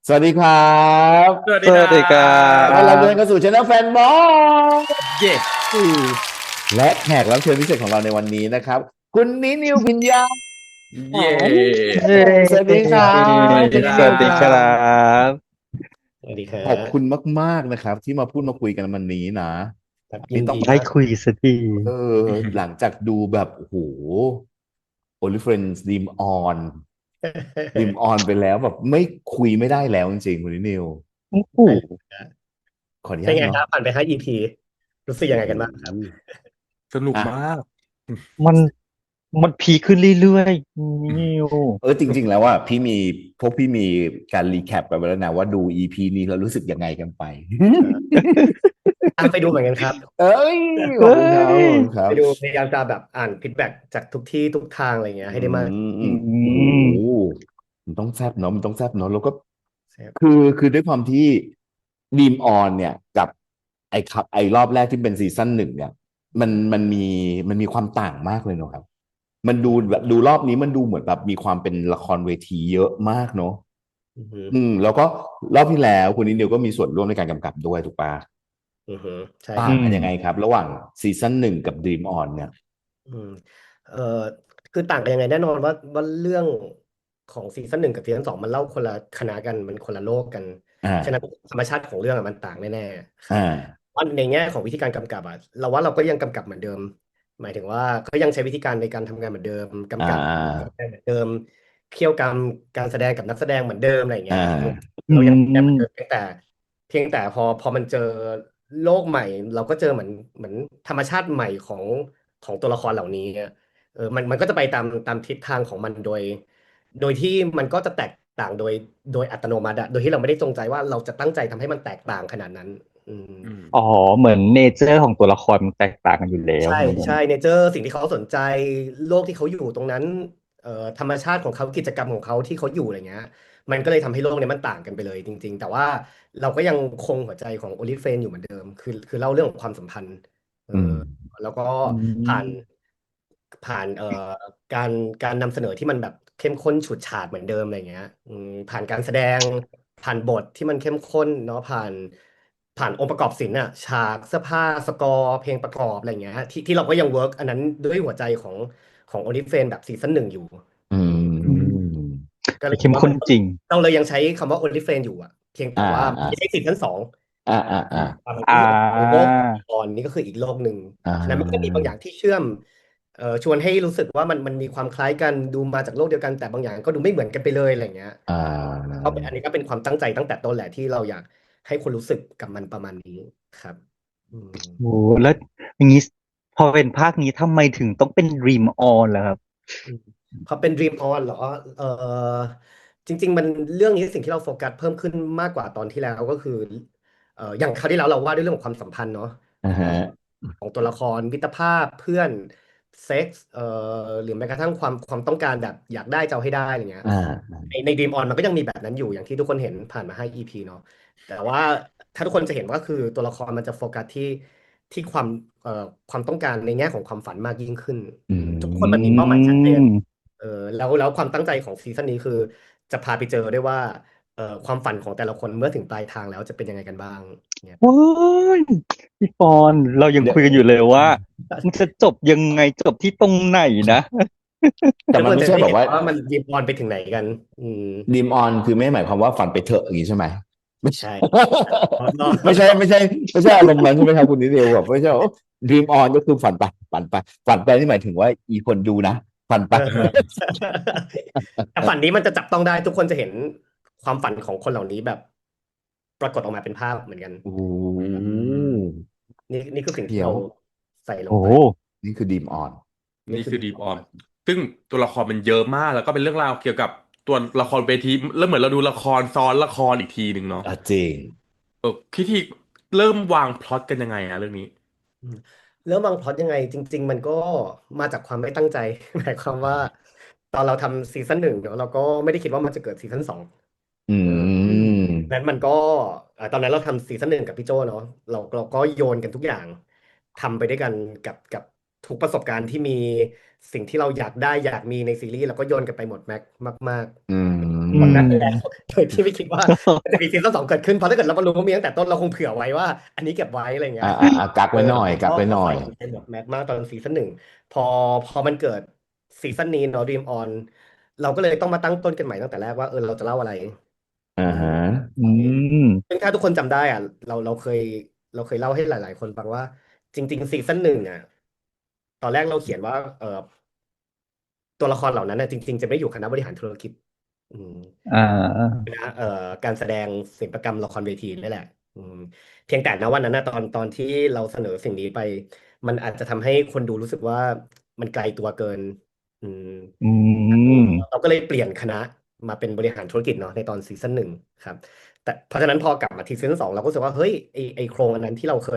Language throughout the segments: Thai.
สวัสดีครับสวัสวัสดีครัสดีครัต้อนรับทุกท่านบเข้าสู่ช anel แฟนบอลเย่และแขกรับเชิญพิเศษของเราในวันนี้นะครับคุณนิวพิญญาเย่เย้สวัสดีครัสวับสดีครัคุณนิวครัสวัสดีครับบสวัสดีครัขอบคุณบมากๆนะครับที่มาพูดมาคุยกันวันนี้นะครับยินี่ต้องนดีมากได้คุยสักทีหลังจากดูแบบโอ้โห Only Friends Dream On Dream On ไปแล้วแบบไม่คุยไม่ได้แล้วจริงๆคุณนิวโอ้โหใช่เลยครับขออนุเป็นไงญาตเนาะครับผ่านไป5 EP รู้สึกยังไงโอ้โหกันบ้างครับสนุกอ่ะ มากมันมันพีคขึ้นเรื่อยๆนิวจริงๆแล้วอ่ะพี่มีการรีแคปกันไปแล้วนะว่าดู EP นี้แล้วรู้สึกยังไงกันไป ตามไปดูเหมือนกันครับเอ้ยขอบเฮ้คุณครับขยอบคุณครับไปดูพยายามจะแบบอ่านฟีดแบ็กจากทุกที่ทุกทางอะไรเงี้ยอืให้ได้มากอืโอ้โหมมันต้องแซบเนาะมันต้องแซบเนาะแล้วก็ใช่ครับคือด้วยความที่ดีมออนเนี่ยกับไอรอบแรกที่เป็นซีซั่นหนึ่งเนี่ยมันมีความต่างมากเลยเนาะครับมันดูแบบดูรอบนี้มันดูเหมือนแบบมีความเป็นละครเวทีเยอะมากเนาะอือฮึแล้วก็รอบที่แล้วคุณนิดเดียวก็มีส่วนร่วมในการกำกับด้วยถูกปะ อือฮึใช่คต่ารับ งกันยังไงครับระหว่างซีซั่นหนึ่งกับ Dream On เนี่ยอืมเอ่อคือต่างกันยังไงแน่นอนว่าเรื่องของซีซั่น 1กับซีซั่น 2มันเล่าคนละคณะกันมันคนละโลกกันฉะนั้นอ่าธรรมชาติของเรื่องอะมันต่างแน่ๆคอ่รับาว่าในแง่ของวิธีการกำกับอะเราว่าเราก็ยังกำกับเหมือนเดิมหมายถึงว่าก็ยังใช้วิธีการในการทำงานเหมือนเดิมอ่กำกับาการแสดงเหมือนเดิมเคี่ยวกำการแสดงกับนักแสดงเหมือนเดิมอะไรอย่างอ่เงี้ยาอืเรายังทำงานเหมือนเดิมมเพียงแต่พอมันเจอโลกใหม่เราก็เจอเหมือนธรรมชาติใหม่ของตัวละครเหล่านี้ มันก็จะไปตามทิศทางของมันโดยที่มันก็จะแตกต่างโดยอัตโนมัติอะโดยที่เราไม่ได้จงใจว่าเราจะตั้งใจทำให้มันแตกต่างขนาดนั้นอืมอืมอ๋อเหมือนเนเจอร์ของตัวละครมันแตกต่างกันอยู่แล้วใช่อย่างเงี้ยใช่เนเจอร์สิ่งที่เขาสนใจโลกที่เขาอยู่ตรงนั้นธรรมชาติของเขากิจกรรมของเขาที่เขาอยู่อะไรเงี้ยมันก็เลยทำให้โลกเนี้ยมันต่างกันไปเลยจริงๆแต่ว่าเราก็ยังคงหัวใจของโอลิเฟนอยู่เหมือนเดิมคือเล่าเรื่องของความสัมพันธ์เอออืมแล้วก็อืผ่านมผ่านการการนำเสนอที่มันแบบเข้มข้นฉูดฉาดเหมือนเดิมอะไรเงี้ยผ่านการแสดงผ่านบทที่มันเข้มข้นเนาะผ่านองค์ประกอบศิลป์อะฉากเสื้อผ้าสกอร์เพลงประกอบอะไรเงี้ยที่เราก็ยังเวิร์กอันนั้นด้วยหัวใจของโอลิเฟนแบบซีซั่น 1อยู่อือืมอืมมก็เลยคิเข้มดว่ามันข้นจริงเราเลยยังใช้คำว่าโอลิเฟนอยู่อะเพียงแต่อ่าว่าอ่าไม่ใช่ซีซั่น 2อ่ามันอ่ที่โลกาตอนนี้ก็คืออีกโลกหนึ่งอ่ฉะนั้นมันก็มีาบางอย่างที่เชื่อมชวนให้รู้สึกว่ามันมีความคล้ายกันดูมาจากโลกเดียวกันแต่บางอย่างก็ดูไม่เหมือนกันไปเลยอะไรเงี้ยอ่าก็เป็นอันนี้ก็เป็นความตั้งใจตั้งแต่ต้นแหละที่เราอยากให้คนรู้สึกกับมันประมาณนี้ครับอืม โอ้แล้วอย่างนี้พอเป็นภาคนี้ทำไมถึงต้องเป็น Dream On ล่ะครับอืมพอเป็น Dream On เหรอเออจริงๆมันเรื่องนี้สิ่งที่เราโฟกัสเพิ่มขึ้นมากกว่าตอนที่แล้วก็คืออย่างคราวที่แล้วเราว่าด้วยเรื่องของความสัมพันธ์เนาะของอ่าฮะของตัวละครมิตรภาพเพื่อนเซ็กส์หรือแม้กระทั่งความต้องการแบบอยากได้จะเอาให้ได้อะไรเงี้ยอ่าใน Dream On มันก็ยังมีแบบนั้นอยู่อย่างที่ทุกคนเห็นผ่านมา5 EP เนาะแต่ว่าถ้าทุกคนจะเห็นว่าคือตัวละครมันจะโฟกัสที่ความต้องการในแง่ของความฝันมากยิ่งขึ้นอืทุกคนมันมีเป้าหมายชัดเจน มแล้วความตั้งใจของซีซั่นนี้คือจะพาไปเจอด้วยว่าความฝันของแต่ละคนเมื่อถึงปลายทางแล้วจะเป็นยังไงกันบ้างเนี่ยครับ ว้ายพี่ปอนเรายังเดี๋ยวคุยกันอยู่เลยว่ามันจะจบยังไงจบที่ตรงไหนนะแต่มันทุกคนจะได้ไม่ใช่แบบว่า เห็นว่ามันดีมออนไปถึงไหนกันอืม Dream On คือไม่หมายความว่าฝันไปเถอะอย่างนี้ใช่ไหมไม่ใช่ ใช่อ๋อ ไม่ใช่ไม่ใช่ไม่ใช่อารมณ์นั้นใช่ไหมครับคุณนิดเดียวแบบไม่ใช่ว่า Dream On ก็คือฝันไปฝันไปฝันไปนี่หมายถึงว่าอีคนดูนะฝันไป เออแต่ฝันนี้มันจะจับต้องได้ทุกคนจะเห็นความฝันของคนเหล่านี้แบบปรากฏออกมาเป็นภาพเหมือนกันโอ้อืมนี่คือสิ่งที่เดี๋ยวเราใส่ลงโอ้ไปนี่คือดีมออนนี่คือนี่คือดี p ออนซึ่งตัวละครมันเยอะมากแล้วก็เป็นเรื่องราวเกี่ยวกับตัวละครเวทีแล้วเหมือนเราดูละครซ้อนละครอีกทีหนึ่งเนาะจริงพิธีเริ่มวางพล็อตกันยังไงอะเรื่องนี้อืมเริ่มวางพล็อตยังไงจริงๆมันก็มาจากความไม่ตั้งใจหมายความว่าตอนเราทำซีซั่น 1เนอะเราก็ไม่ได้คิดว่ามันจะเกิดซีซั่น 2อืเออมนั้นมันก็ตอนนั้นเราทำซีซั่น 1กับพี่โจเนาะเราก็โยนกันทุกอย่างทำไปด้วยกันกับทุกประสบการณ์ที่มีสิ่งที่เราอยากได้อยากมีในซีรีส์เราก็โยนกันไปหมดแม็กมากอื อื ตอน ม นั้นแล้วโดยที่ไม่คิดว่ามันจะมีซีซั่น2เกิดขึ้นเพราะถ้าเกิดเรามารู้ว่ามีตั้งแต่ต้นเราคงเผื่อไว้ว่า อันนี้เก็บไว้อะไรเงี้ย กักไว้หน่อยกักไว้หน่อใส่ยในบทแม็กมากตอนซีซั่น 1พอพอมันเกิดซีซั่นนี้เนาะ Dream On เราก็เลยต้องมาตั้งต้นกันใหม่ตั้งแต่แรกว่าเราจะเล่าอะไรอืม ฮะ อืม ซึ่งถ้าทุกคนจำได้อ่ะเราเคยเล่าให้หลายๆคนฟังว่า จริงๆซีซั่น 1อ่ะตอนแรกเราเขียนว่าตัวละครเหล่านั้นน่ะจริงๆจะไม่อยู่คณะบริหารธุรกิจอืม อ่า นะการแสดงศิลปกรรมละครเวทีนี่แหละอืมเพียงแต่ณวันนั้นนะตอนที่เราเสนอสิ่งนี้ไป มันอาจจะทำให้คนดูรู้สึกว่ามันไกลตัวเกินอืม อืม เราก็เลยเปลี่ยนคณะมาเป็นบริหารธุรกิจเนาะในตอนซีซั่น 1ครับแต่เพราะฉะนั้นพอกลับมาที่ซีซั่น 2เราก็รู้สึกว่าเฮ้ยไอโครงอันนั้นที่เราเ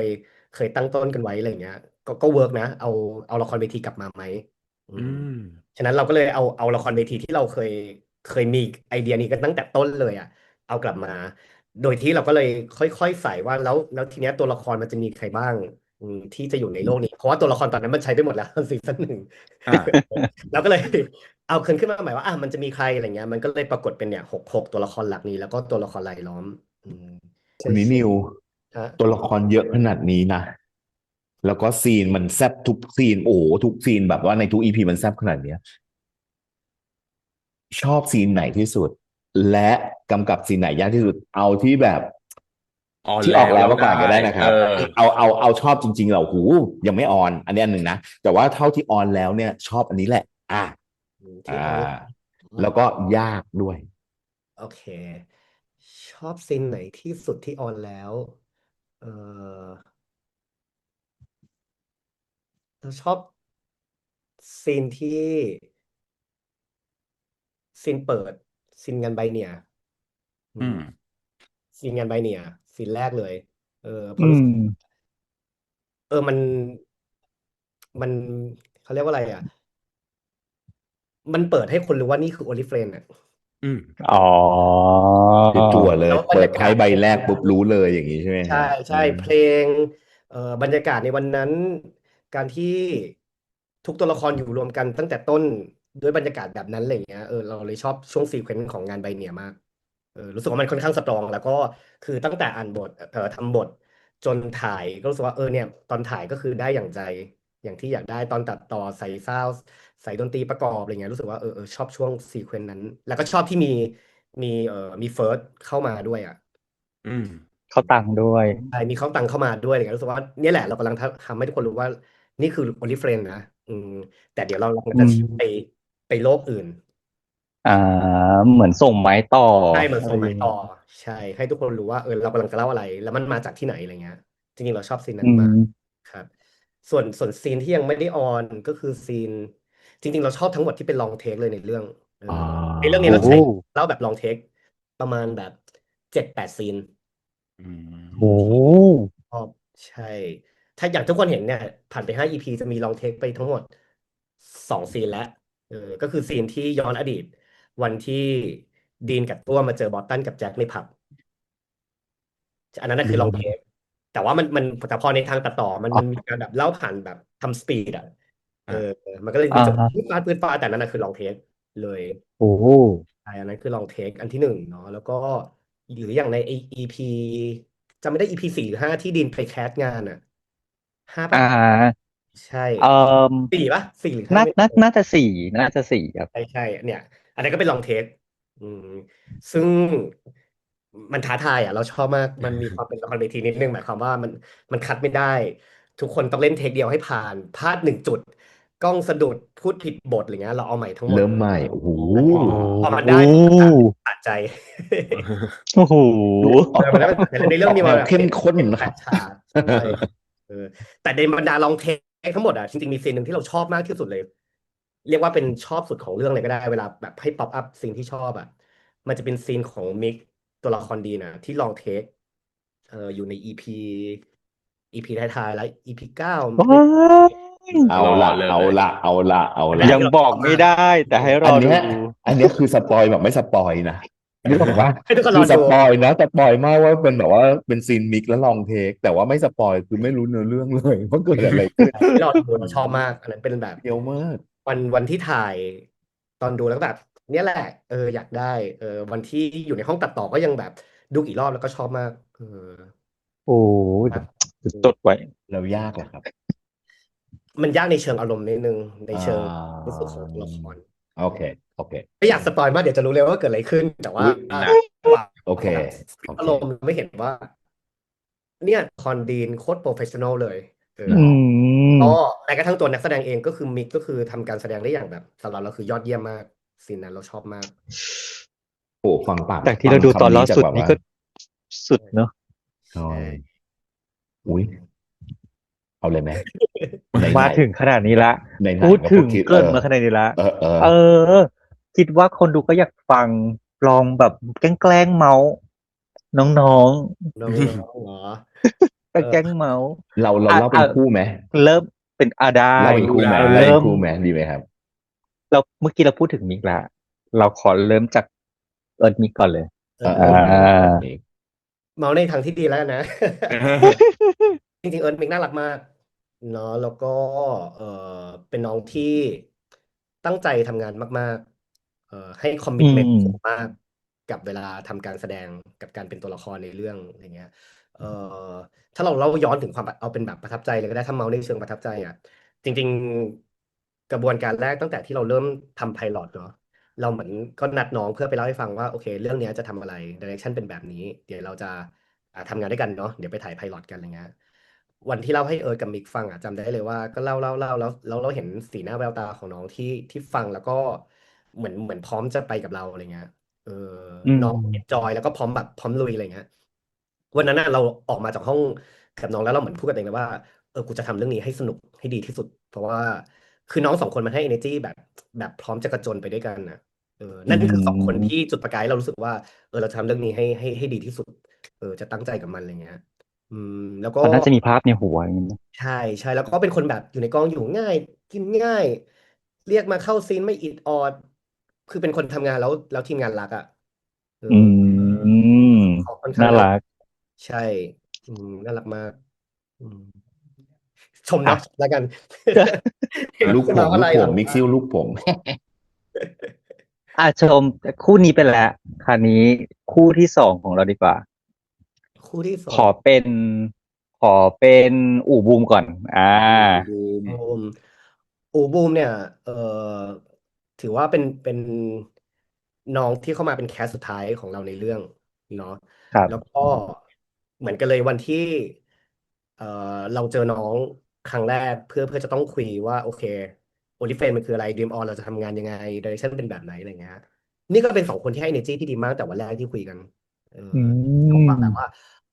คยตั้งต้นกันไว้อะไรเงี้ยก็เวิร์กนะเอาละครเวทีกลับมาไหมอือืม ม ฉะนั้นเราก็เลยเอาละครเวทีที่เราเคยมีไอเดียนี้กันตั้งแต่ต้นเลยอ่ะเอากลับมา โดยที่เราก็เลยค่อยๆใส่ว่าแล้วทีเนี้ยตัวละครมันจะมีใครบ้างที่จะอยู่ในโลกนี้เพราะว่าตัวละครตอนนั้นมันใช้ไปหมดแล้วซีซั่น 1 อ่า เราก็เลยเอาขึ้นมาใหม่ว่ามันจะมีใครอะไรเงี้ยมันก็เลยปรากฏเป็นเนี่ยหกตัวละครหลักนี้แล้วก็ตัวละครรายล้อมอืมคุณนิว ฮะ ตัวละครเยอะขนาดนี้นะ แล้วก็ซีนมันแซบทุกซีน โอ้โหทุกซีนแบบว่าในทุกอีพีมันแซบขนาดเนี้ย ชอบซีนไหนที่สุด และกำกับซีนไหนยากที่สุด เอาที่แบบ ออน ที่ แล้ ออกแล้ว ว มาก่อนก็ ได้ ได้นะครับ เอาชอบจริงๆเราหูยังไม่ออน อันนี้อันหนึ่งนะ แต่ว่าเท่าที่ออนแล้วเนี่ย ชอบอันนี้แหละ ที่ออน แล้วก็ยากด้วย โอเค ชอบซีนไหนที่สุดที่ออนแล้ว เออเราชอบซีนที่ซีนเปิดซีนงานไบเนียอื อื ม ม ซีนงานไบเนียซีนแรกเลยเพ อื ราะรู้สึก ม มันเขาเรียกว่าอะไรอ่ะ มันเปิดให้คนรู้ว่านี่คือโอลิเฟรนอ่ะ อืม อ๋อ จั่วๆเลย แล้วบร เปิ ร ด ยากา ไพ่ ศ ใบแรกปุ๊บรู้เลยอย่างนี้ใช่ไหม ใช่ ฮะ ใช่เพลงบรรยากาศในวันนั้น การที่ทุกตัวละครอยู่รวมกันตั้งแต่ต้นด้วยบรรยากาศแบบนั้นอะไรอย่างเงี้ยเราเลยชอบช่วงซีเควนซ์ของงานไบเนียมากรู้สึกว่ามันค่อนข้างสตรอง แล้วก็คือตั้งแต่อ่านบททำบทจนถ่ายก็รู้สึกว่าเนี่ยตอนถ่ายก็คือได้อย่างใจอย่างที่อยากได้ตอนตัดต่อใส่ซาวด์ใส่ดนตรีประกอบอะไรเงี้ยรู้สึกว่าชอบช่วงซีเควนซ์นั้น แล้วก็ชอบที่มีเฟิร์สเข้ามาด้วยอ่ะ อืม เข้าตังค์ด้วย ใช่มีเขาตังเข้ามาด้วยอะไรเงี้ยรู้สึกว่าเนี่ยแหละเรากำลังทำให้ทุกคนรู้ว่านี่คือ Only Friend นะอืมแต่เดี๋ยวเราอื จะ ม ชิปไปโลกอื่น อ่า เหมือนส่งไม้ต่อ ใช่เหมือน อะ ส่ ไรง อ ไม้ ย่าง ต่อ งี้ ใช่ให้ทุกคนรู้ว่าเรากำลังจะเล่าอะไร แล้วมันมาจากที่ไหนอะไรเงี้ยจริงๆเราชอบซีนนั้ อื นมาก ม ครับส่วนซีนที่ยังไม่ได้ออนก็คือซีนจริงๆเราชอบทั้งหมดที่เป็นลองเทคเลยในเรื่องในเรื่องนี้ โอ้ เราใช้เล่าแบบลองเทคประมาณแบบ7-8ซีน อืม โอ้ ชอบใช่ ถ้าอย่างทุกคนเห็นเนี่ยผ่านไป5 EP จะมีลองเทคไปทั้งหมด2 ซีนแล้วก็คือซีนที่ย้อนอดีต วันที่ดีนกับตัวมาเจอบอสตันกับแจ็คในผับอันนั้นน่ะคือลองเทคแต่ว่ามันแต่พอในทางตัดต่อมันมีการแบบเล่าผ่านแบบทำสปีดอ่ะมันก็เลยมี อ่า จังหวะ ฮะ ปืนฟาดแต่นั้นน่ะคือลองเทคเลย โอ้ ใช่อันนั้นคือลองเทคอันที่1เนาะแล้วก็หรืออย่างใน EP จำไม่ได้ EP 4 หรือ 5ที่ดีนไปแคสงานอ่ะ5อ่า ปะใช่ เอ่อ 4 ปะ 4 หรือ 5น่า ไม่แน่ใจ น่าจะสี่น่าจะสี่ครับ ใช่เนี่ยอันนั้นก็เป็นลองเทคอืมซึ่งมันท้าทายอ่ะเราชอบมากมันมีความเป็นละครเวทีนิดนึงหมายความว่ามันคัดไม่ได้ ทุกคนต้องเล่นเทคเดียวให้ผ่านพลาด1 จุดกล้องสะดุดพูดผิดบทอะไรเงี้ยเราเอาใหม่ทั้งหมด เริ่มใหม่โอ้โห พอมันได้ปุ๊บมันสะใจ โอ้โห มันได้ในเรื่องมี แน มาว แบบ เข้มข้น เป็น นะ แปดฉากใช่แต่ในบรรดาลองเทคทั้งหมดอ่ะจริงๆมีซีนหนึ่งที่เราชอบมากที่สุดเลย เรียกว่าเป็นชอบสุดของเรื่องเลยก็ได้เวลาแบบให้ป๊อปอัพซีนที่ชอบอ่ะมันจะเป็นซีนของมิกตัวละครดีนะที่ลองเทคอยู่ในอีพีท้ายๆแล้ว EP 9ว้าย เอาละ รอเลย เอาละเอาละเอาละ ยังบอกไม่ได้ แต่ให้ร อั อน ดู เนี้ยอันเนี้ยคือสปอยแบบไม่สปอยนะนึกออกปะ ให้ทุกคนร คือ อส ดู ปอยนะสปอยมากว่าเป็นแบบว่าเป็นซีนมิกแล้วลองเทค แต่ว่าไม่สปอยคือไม่รู้เนื้อเรื่องเลยว่าเกิดอะไรขึ้น ให้รอดูเราชอบมากอันนั้นเป็นแบบ เดียวมาก วันที่ถ่ายตอนดูแล้วก็แบบ เนี่ยแหละอยากได้วันที่อยู่ในห้องตัดต่อก็ยังแบบดูกี่รอบแล้วก็ชอบมากโอ้ย ครับ จดไว้ แล้วยากเหรอครับ มันยากในเชิงอารมณ์นิดนึงใน อ่า เชิงรู้สึกของตัวละคร โอเคโอเค ไม่อยากสปอยมากเดี๋ยวจะรู้เลยว่าเกิดอะไรขึ้น แต่ว่า อุ๊ย นะ โอเค โอ อา เค รมณ์ไม่เห็นว่า เนี่ยคอนดีนโคตรโปรเฟชชั่นอลเลยอืม ก็แม้กระทั่งตัวนักแสดงเองก็คือมิกก็คือทำการแสดงได้อย่างแบบสำหรับเราคือยอดเยี่ยมมากซีนนั้นเราชอบมาก โอ้ฟังปาก จากที่เราดูตอนล่าสุด ฟังคำ นี่ จาก ก็สุดเนอะ อ๋อ ใช่ อุ้ยเอาเลยไหมไหน มาถึงขนาดนี้ละ ไหนๆ พูดถึง ก็คิด เกริ่นมาขนาดนี้ละ เออ คิดว่าคนดูก็อยากฟังลองแบบแกล้งเมาส์น้อง น้องๆเหรอ ๆแกล้งเมาส์ เราเล่าเป็นคู่ไหม เริ่มเป็นได้ เล่าเป็นคู่ไหม ได้ เล่า เริ่ เป็ ม นคู่ไหมดีไหมครับ เราเมื่อกี้เราพูดถึงมิกละเราขอเริ่มจากมิกก่อนเลย เออ อ่า เมาในทางที่ดีแล้วนะ จริงๆมิกน่ารักมากเนาะแล้วก็เออเป็นน้องที่ตั้งใจทำงานมากๆให้คอมมิตเมนต์สูงมากกับเวลาทำการแสดงกับการเป็นตัวละครในเรื่องอะไรเงี้ยเออถ้าเราย้อนถึงความเอาเป็นแบบประทับใจเลยก็ได้ถ้าเมาในเชิงประทับใจอ่ะจริงๆกระบวนการแรกตั้งแต่ที่เราเริ่มทำไพลอตเนาะเราเหมือนก็นัดน้องเพื่อไปเล่าให้ฟังว่าโอเคเรื่องเนี้ยจะทำอะไรดิเรกชันเป็นแบบนี้เดี๋ยวเราจะทำงานด้วยกันเนาะเดี๋ยวไปถ่ายไพลอตกันอะไรเงี้ย วันที่เล่าให้กับมิกฟังอ่ะจำได้เลยว่าก็เล่าแล้วเราเห็นสีหน้าแววตาของน้องที่ฟังแล้วก็เหมือนพร้อมจะไปกับเราอะไรเงี้ยเออน้องเอนจอยแล้วก็พร้อมแบบพร้อมลุยอะไรเงี้ยวันนั้นน่ะเราออกมาจากห้องกับน้องแล้วเราเหมือนพูดกันเองเลยว่ากูจะทำเรื่องนี้ให้สนุกให้ดีที่สุด เพราะว่าคือน้องสองคนมันให้ energy แบบพร้อมจะกระโจนไปด้วยกันนะนั่นคือสองคนที่จุดประกายให้เรารู้สึกว่าเราจะทำเรื่องนี้ให้ดีที่สุดจะตั้งใจกับมันอะไรเงี้ยแล้วก็ ตอนนั้นจะมีภาพในหัวอย่างนี้ ใช่ใช่แล้วก็เป็นคนแบบอยู่ในกองอยู่ง่าย กินง่าย เรียกมาเข้าซีนไม่อิดออดคือเป็นคนทำงานแล้วทีมงานรักอ่ะเออ อืม เขาค่อนข้าง น่ารัก ใช่น่ารักมากชมเนาะแล้วกัน ลูกผม อะไร ลูกผมมิกซิลลูกผม ชมคู่นี้ไปแล้วคราวนี้คู่ที่สองของเราดีกว่า คู่ที่สอง ขอเป็นอู่บูมก่อน บูมบูมเนี่ยถือว่าเป็นน้องที่เข้ามาเป็นแคสสุดท้ายของเราในเรื่องเนาะ ครับ แล้วก็เหมือนกันเลยวันที่เราเจอน้องครั้งแรกเพื่อจะต้องคุยว่าโอเคโอลิเฟนมันคืออะไร Dream On เราจะทำงานยังไง Direction เป็นแบบไหนอะไรเงี้ยนี่ก็เป็นสองคนที่ให้ energy ที่ดีมากแต่วันแรกที่คุยกันบอกว่าแบบว่า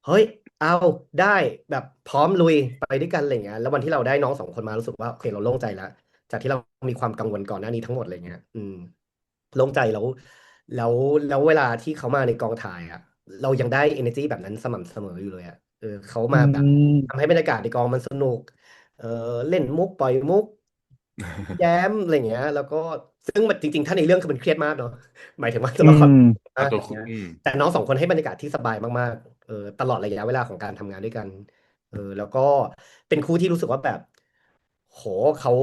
เฮ้ยเอาได้แบบพร้อมลุยไปด้วยกันอะไรเงี้ยแล้ววันที่เราได้น้องสองคนมารู้สึกว่าโอเคเราโล่งใจแล้วจากที่เรามีความกังวลก่อนหน้านี้ทั้งหมดอะไรเงี้ยโล่งใจแล้วเวลาที่เขามาในกองถ่ายอ่ะเรายังได้ energy แบบนั้นสม่ำเสมออยู่เลยอ่ะเขามาแบบทำให้บรรยากาศในกองมันสนุกเล่นมุกปล่อยมุก แย้มอะไรเงี้ย แล้วก็ซึ่งมันจริงๆถ้าในเรื่องคือมันเครียดมากเนาะหมายถึงว่าตัวละครมาก ตัว อะไรเงี้ย อืม แต่น้องสองคนให้บรรยากาศที่สบายมากๆตลอดระยะเวลาของการทำงานด้วยกันแล้วก็เป็นคู่ที่รู้สึกว่าแบบ โหเขา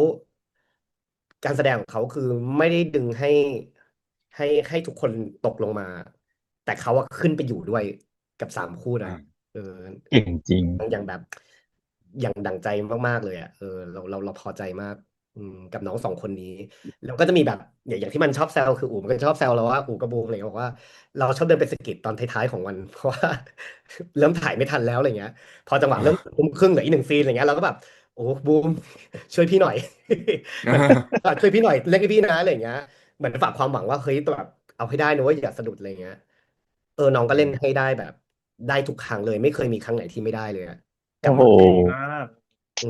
การแสดงของเขาคือไม่ได้ดึงให้ทุกคนตกลงมา แต่เขาอะขึ้นไปอยู่ด้วยกับสามคู่นะเออ เก่งจริง อย่างแบบอย่างดั่งใจมากๆเลยอ่ะเราพอใจมากกับน้องสองคนนี้แล้วก็จะมีแบบอย่างที่มันชอบแซวคืออู๋มันก็ชอบแซวเราว่าอู๋กับบูมอะไรบอกว่าเราชอบเดินไปสะกิดตอนท้ายๆของวัน เพราะว่า เริ่มถ่ายไม่ทันแล้วอะไรเงี้ย พอจังหวะเริ่มทุ่มครึ่งเหลืออีกหนึ่งซีนอะไรเงี้ยเราก็แบบโอ้บูม ช่วยพี่หน่อย ช่วยพี่หน่อยเล่นให้พี่นะอะไรเงี้ยเหมือนฝากความหวังว่าเฮ้ยแบบเอาให้ได้นะเว่าอย่าสะดุดอะไรเงี้ยน้องก็เล่นให้ได้แบบ ได้ทุกครั้งเลยไม่เคยมีครั้งไหนที่ไม่ได้เลยอะกลับ โอ้ มา โห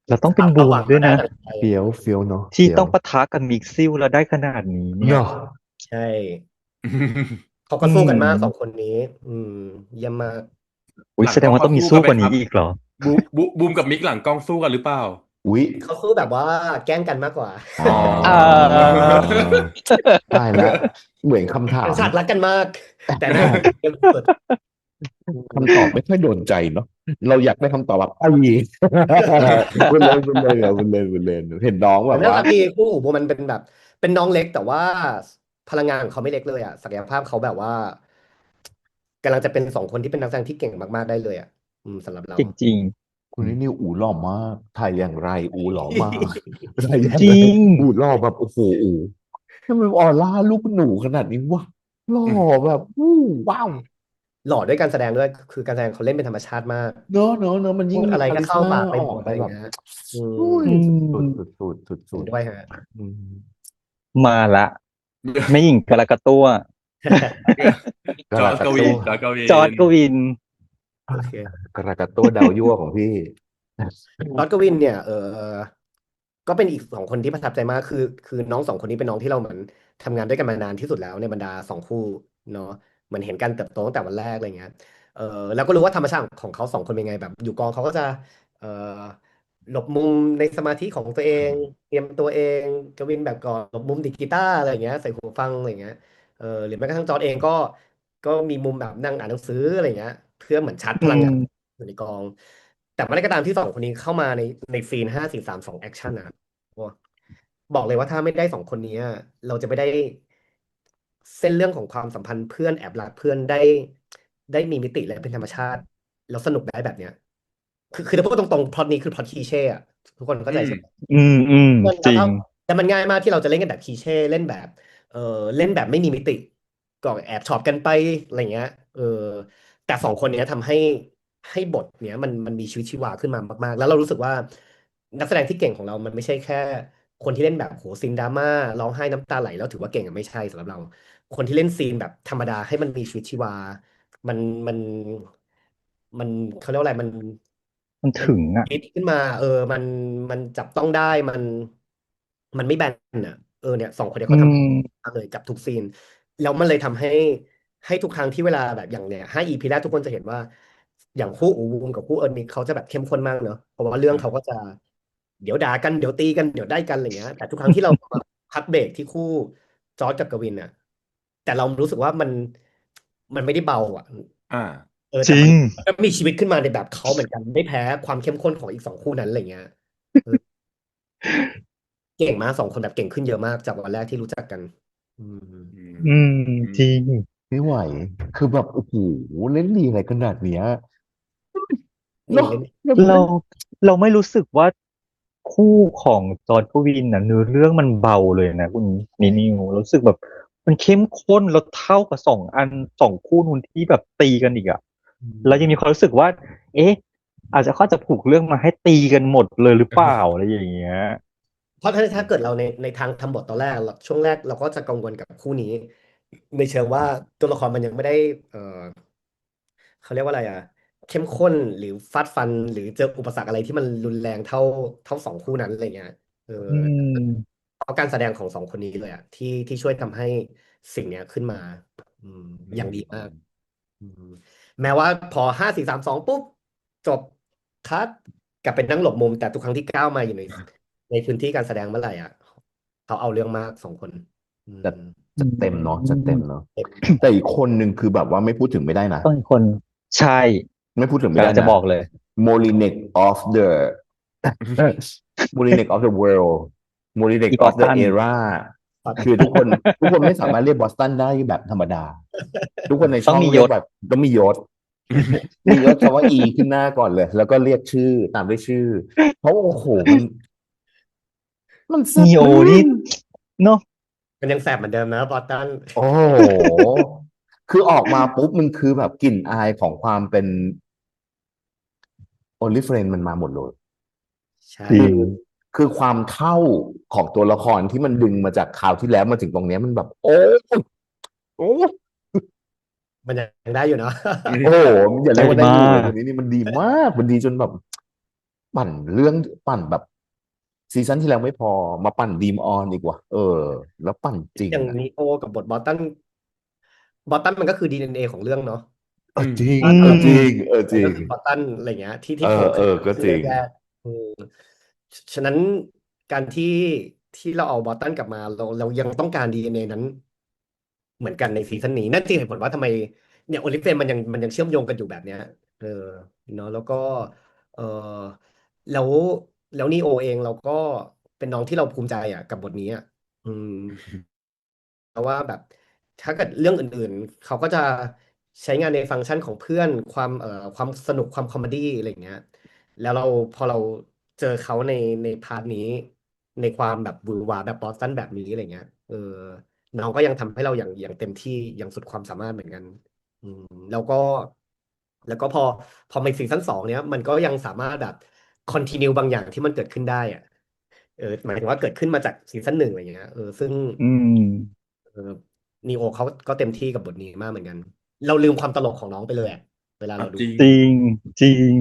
เราต้องเป็นบูมด้วยนะ เฟี้ยวเนาะ ที่ต้องปะทะกับมิกซิลแล้วได้ขนาดนี้เนี่ย เนาะ ใช่ เขาก็สู้กันมากสองคนนี้ เยี่ยมมาก อุ๊ยแสดงว่าต้องมีสู้กว่านี้อีกเหรอ บูมกับมิกหลังกล้องสู้กันหรือเปล่า อุ๊ย เขาสู้แบบว่าแกล้งกันมากกว่า อ๋อได้แล้วเหมือนคำถาม เป็นฉากรักกันมาก แต่น่าเกมสุด คำตอบไม่ค่อยโดนใจเนาะเราอยากได้คำตอบแบบไอ้ยีคุณเล่นเห็นน้องแบบ แต่เรื่อง ว่า รักดีคู่หูมันเป็นแบบ เป็นน้องเล็กแต่ว่าพลังงานของเขาไม่เล็กเลยอ่ะศักยภาพเขาแบบว่ากำลังจะเป็นสองคนที่เป็นนักแสดงที่เก่งมากๆได้เลยอ่ะสำหรับเรา จริงคุณนิวอูหล่อมากถ่ายอย่างไรอูหล่อมากถ่ายอย่า ๆ ง จ ไร ริง อูหล่อแบบโอ้โหอูทำไมออร่าลูกหนูขนาดนี้วะหล่อแบบว้าว หล่อด้วยการแสดงด้วยคือการแสดงเขาเล่นเป็นธรรมชาติมาก เนอะมันยิ่งพูดอะไรมีคาลิสก็เข้าปากไปมาอหมดอกไปแบบอะไรอย่างเงี้ยอืมอุ้ยอืสุดมสุดสุดสุดสุดสุดเห็นด้วยฮะ อืม มาละแม่หญิงกาลากาตัว กระกะตัว จอร์จกวิจอร์จนกวิน โอเค กระกะตัวดาวยั่วของพี่ จอร์จกวินเนี่ยก็เป็นอีกสองคนที่ประทับใจมากคือน้องสองคนนี้เป็นน้องที่เราเหมือนทำงานด้วยกันมานานที่สุดแล้วในบรรดาสองคู่เนาะเหมือนเห็นการเติบโตตั้งแต่วันแรกอะไรเงี้ยเออแล้วก็รู้ว่าธรรมชาติของเขาสองคนเป็นไงแบบอยู่กองเขาก็จะเออหลบมุมในสมาธิของตัวเองเตรียมตัวเองกวินแบบก่อนหลบมุมดีดกีตาร์อะไรเงี้ยใส่หูฟังอะไรเงี้ยหรือแม้กระทั่งจอร์จเองก็มีมุมแบบนั่งอ่านหนังสืออะไรเงี้ยเพื่อเหมือนชาร์จพอืมลังงานอยู่ในกอง แต่เมื่อไรก็ตามที่สองคนนี้เข้ามาในซีน5 4 3 2แอคชั่นนะโอ้บอกเลยว่าถ้าไม่ได้สองคนนี้อะเราจะไม่ได้เส้นเรื่องของความสัมพันธ์เพื่อนแอบรักเพื่อนได้มีมิติและเป็นธรรมชาติแล้วสนุกได้แบบเนี้ยคือถ้าพูดตรงๆพล็อตนี้คือพล็อตคลีเช่อะทุกคนเข้าใจใช่ไหม จริง แต่มันง่ายมากที่เราจะเล่นกันแบบคลีเช่เล่นแบบเออเล่นแบบไม่มีมิติก็แอบชอบกันไปอะไรเงี้ยแต่สองคนเนี้ยทำให้บทเนี้ยมันมีชีวิตชีวาขึ้นมามากๆแล้วเรารู้สึกว่านักแสดงที่เก่งของเรามันไม่ใช่แค่คนที่เล่นแบบโหซีนดราม่าร้องไห้น้ำตาไหลแล้วถือว่าเก่งอะไม่ใช่สำหรับเราคนที่เล่นซีนแบบธรรมดาให้มันมีชีวิตชีวามันมันมันเขาเรียกว่าอะไรมันมันถึงอ่ะคิดขึ้นมามันจับต้องได้มันไม่แบนอ่ะเนี่ยสองคนเนี้ยอืเขาทมำเลยจับทุกซีนแล้วมันเลยทำให้ทุกครั้งที่เวลาแบบอย่างเนี่ย5 EPแรกทุกคนจะเห็นว่าอย่างคู่อูวูมกับคู่เอิร์นนี่เขาจะแบบเข้มข้นมากเนอะเพราะว่าเรื่องเขาก็จะเดี๋ยวด่ากันเดี๋ยวตีกันเดี๋ยวได้กันอะไรเงี้ยแต่ทุกครั้งที่เรามาพักเบรกที่คู่จอร์จกับกวินอ่ะแต่เรารู้สึกว่ามันไม่ได้เบาอ่ะ อ่าจริง แต่มันก็มีชีวิตขึ้นมาในแบบเขาเหมือนกันไม่แพ้ความเข้มข้นของอีกสองคู่นั้นอะไรเงี้ยเออเก่งมากสองคนแบบเก่งขึ้นเยอะมากจากวันแรกที่รู้จักกันอืมอืมอืมจริง ไม่ไหวคือแบบโอ้โหเล่นดีอะไรขนาดเนี้ยจริงเนาะเล่นแบบเราเล่นเราไม่รู้สึกว่าคู่ของจอร์จกวินนะเนื้อเรื่องมันเบาเลยนะคุณนิวรู้สึกแบบมันเข้มข้นแล้วเท่ากับสองคู่นู้นที่แบบตีกันอีกอะอืแล้วยังมีความรู้สึกว่า เอ๊ะอาจจะเขาจะผูกเรื่องมาให้ตีกันหมดเลยหรือเปล่าอะไรอย่างเงี้ยเพราะถ้าเกิดเราในทางทำบทตอนแรกช่วงแรกเราก็จะกังวลกับคู่นี้ในเชิงว่าตัวละครมันยังไม่ได้เขาเรียกว่าอะไรเข้มข้นหรือฟาดฟันหรือเจออุปสรรคอะไรที่มันรุนแรงเท่าสองคู่นั้นอะไรเงี้ยเออ อืมเพราะการแสดงของสองคนนี้เลยที่ช่วยทำให้สิ่งเนี้ยขึ้นมาอืมอือย่างดีมากมอืมแม้ว่าพอ5 4 3 2ปุ๊บจบคัดกลับเป็นนั่งหลบมุมแต่ทุกครั้งที่ก้าวมาอยู่ในพื้นที่การแสดงเมื่อไหร่เขาเอาเรื่องมากสองคนอืจัดมจัดเต็มเนาะจัดเต็มเนาะเต็มแต่อีกคนหนึ่งคือแบบว่าไม่พูดถึงไม่ได้นะต้องเป็นคนใช่ไม่พูดถึงไม่กำลังจะได้นะ บอกเลย Molinek of the Molinek of the world Molinek อีบอ of ส the ตัน era คือทุกคนไม่สามารถเรียกบอสตันได้แบบธรรมดาทุกคนในช่องต้องมียศเรียกแบบต้องมียศมียศคำว่า E ขึ้นหน้าก่อนเลยแล้วก็เรียกชื่อตามด้วยชื่อเพราะว่าโอ้โหมันแซ่บนีโอมานี่กเนาะมันยังแสบเหมือนเดิมนะบอสตันโอ้โหคือออกมาปุ๊บมันคือแบบกลิ่นอายของความเป็นโอลิเฟรนมันมาหมดเลย ใช่คือจริงคือความเท่าของตัวละครที่มันดึงมาจากคราวที่แล้วมาถึงตรงเนี้ยมันแบบโอ้โอ้มันยังได้อยู่เนาะ โอ้อย่าเรีใจยกว่าได้มาอยู่เลยคกนนี้นี่มันดีมากมันดีจนแบบปั่นเรื่องปั่นแบบซีซั่นที่แล้วไม่พอมาปั่นดีมออนดีกว่าแล้วปั่นจริงอย่างอ่ะนีโอกับบทบอสตันมันก็คือ DNA ของเรื่องเนาะ จริงอืจริงมจริงมันก็คือบอสตันอะไรเงี้ยที่โผล่ขึ้นมาก็จริงชื่อแรกๆฉะนั้นการที่เราเอาบอสตันกลับมาเรายังต้องการ DNA นั้นเหมือนกันในซีซั่นนี้นั่นจึงเหตุผลว่าทำไมเนี่ยโอลิเฟนมันยังเชื่อมโยงกันอยู่แบบเนี้ยเออเนาะแล้วก็เออแล้วแล้วนีโอเองเราก็เป็นน้องที่เราภูมิใจกับบทนี้ อืม เพราะว่าแบบถ้าเกิดเรื่องอื่นๆเขาก็จะใช้งานในฟังก์ชันของเพื่อนความสนุกความคอมเมดี้อะไรอย่างเงี้ยแล้วพอเราเจอเขาในพาร์ทนี้ในความแบบหวือหวาแบบบอสตันแบบนี้อะไรเงี้ยน้องก็ยังทำให้เราอย่างเต็มที่อย่างสุดความสามารถเหมือนกันอืมแล้วก็แล้วก็พอในซีซั่น 2เนี้ยมันก็ยังสามารถแบบคอนติเนียบางอย่างที่มันเกิดขึ้นได้อะหมายถึงว่าเกิดขึ้นมาจากซีซั่น 1อะไรเงี้ยซึ่ง อืมเออนีโอเขาก็เต็มที่กับบทนี้มากเหมือนกัน เราลืมความตลกของน้องไปเลยอะเวลาเราดูจริงจริงจริง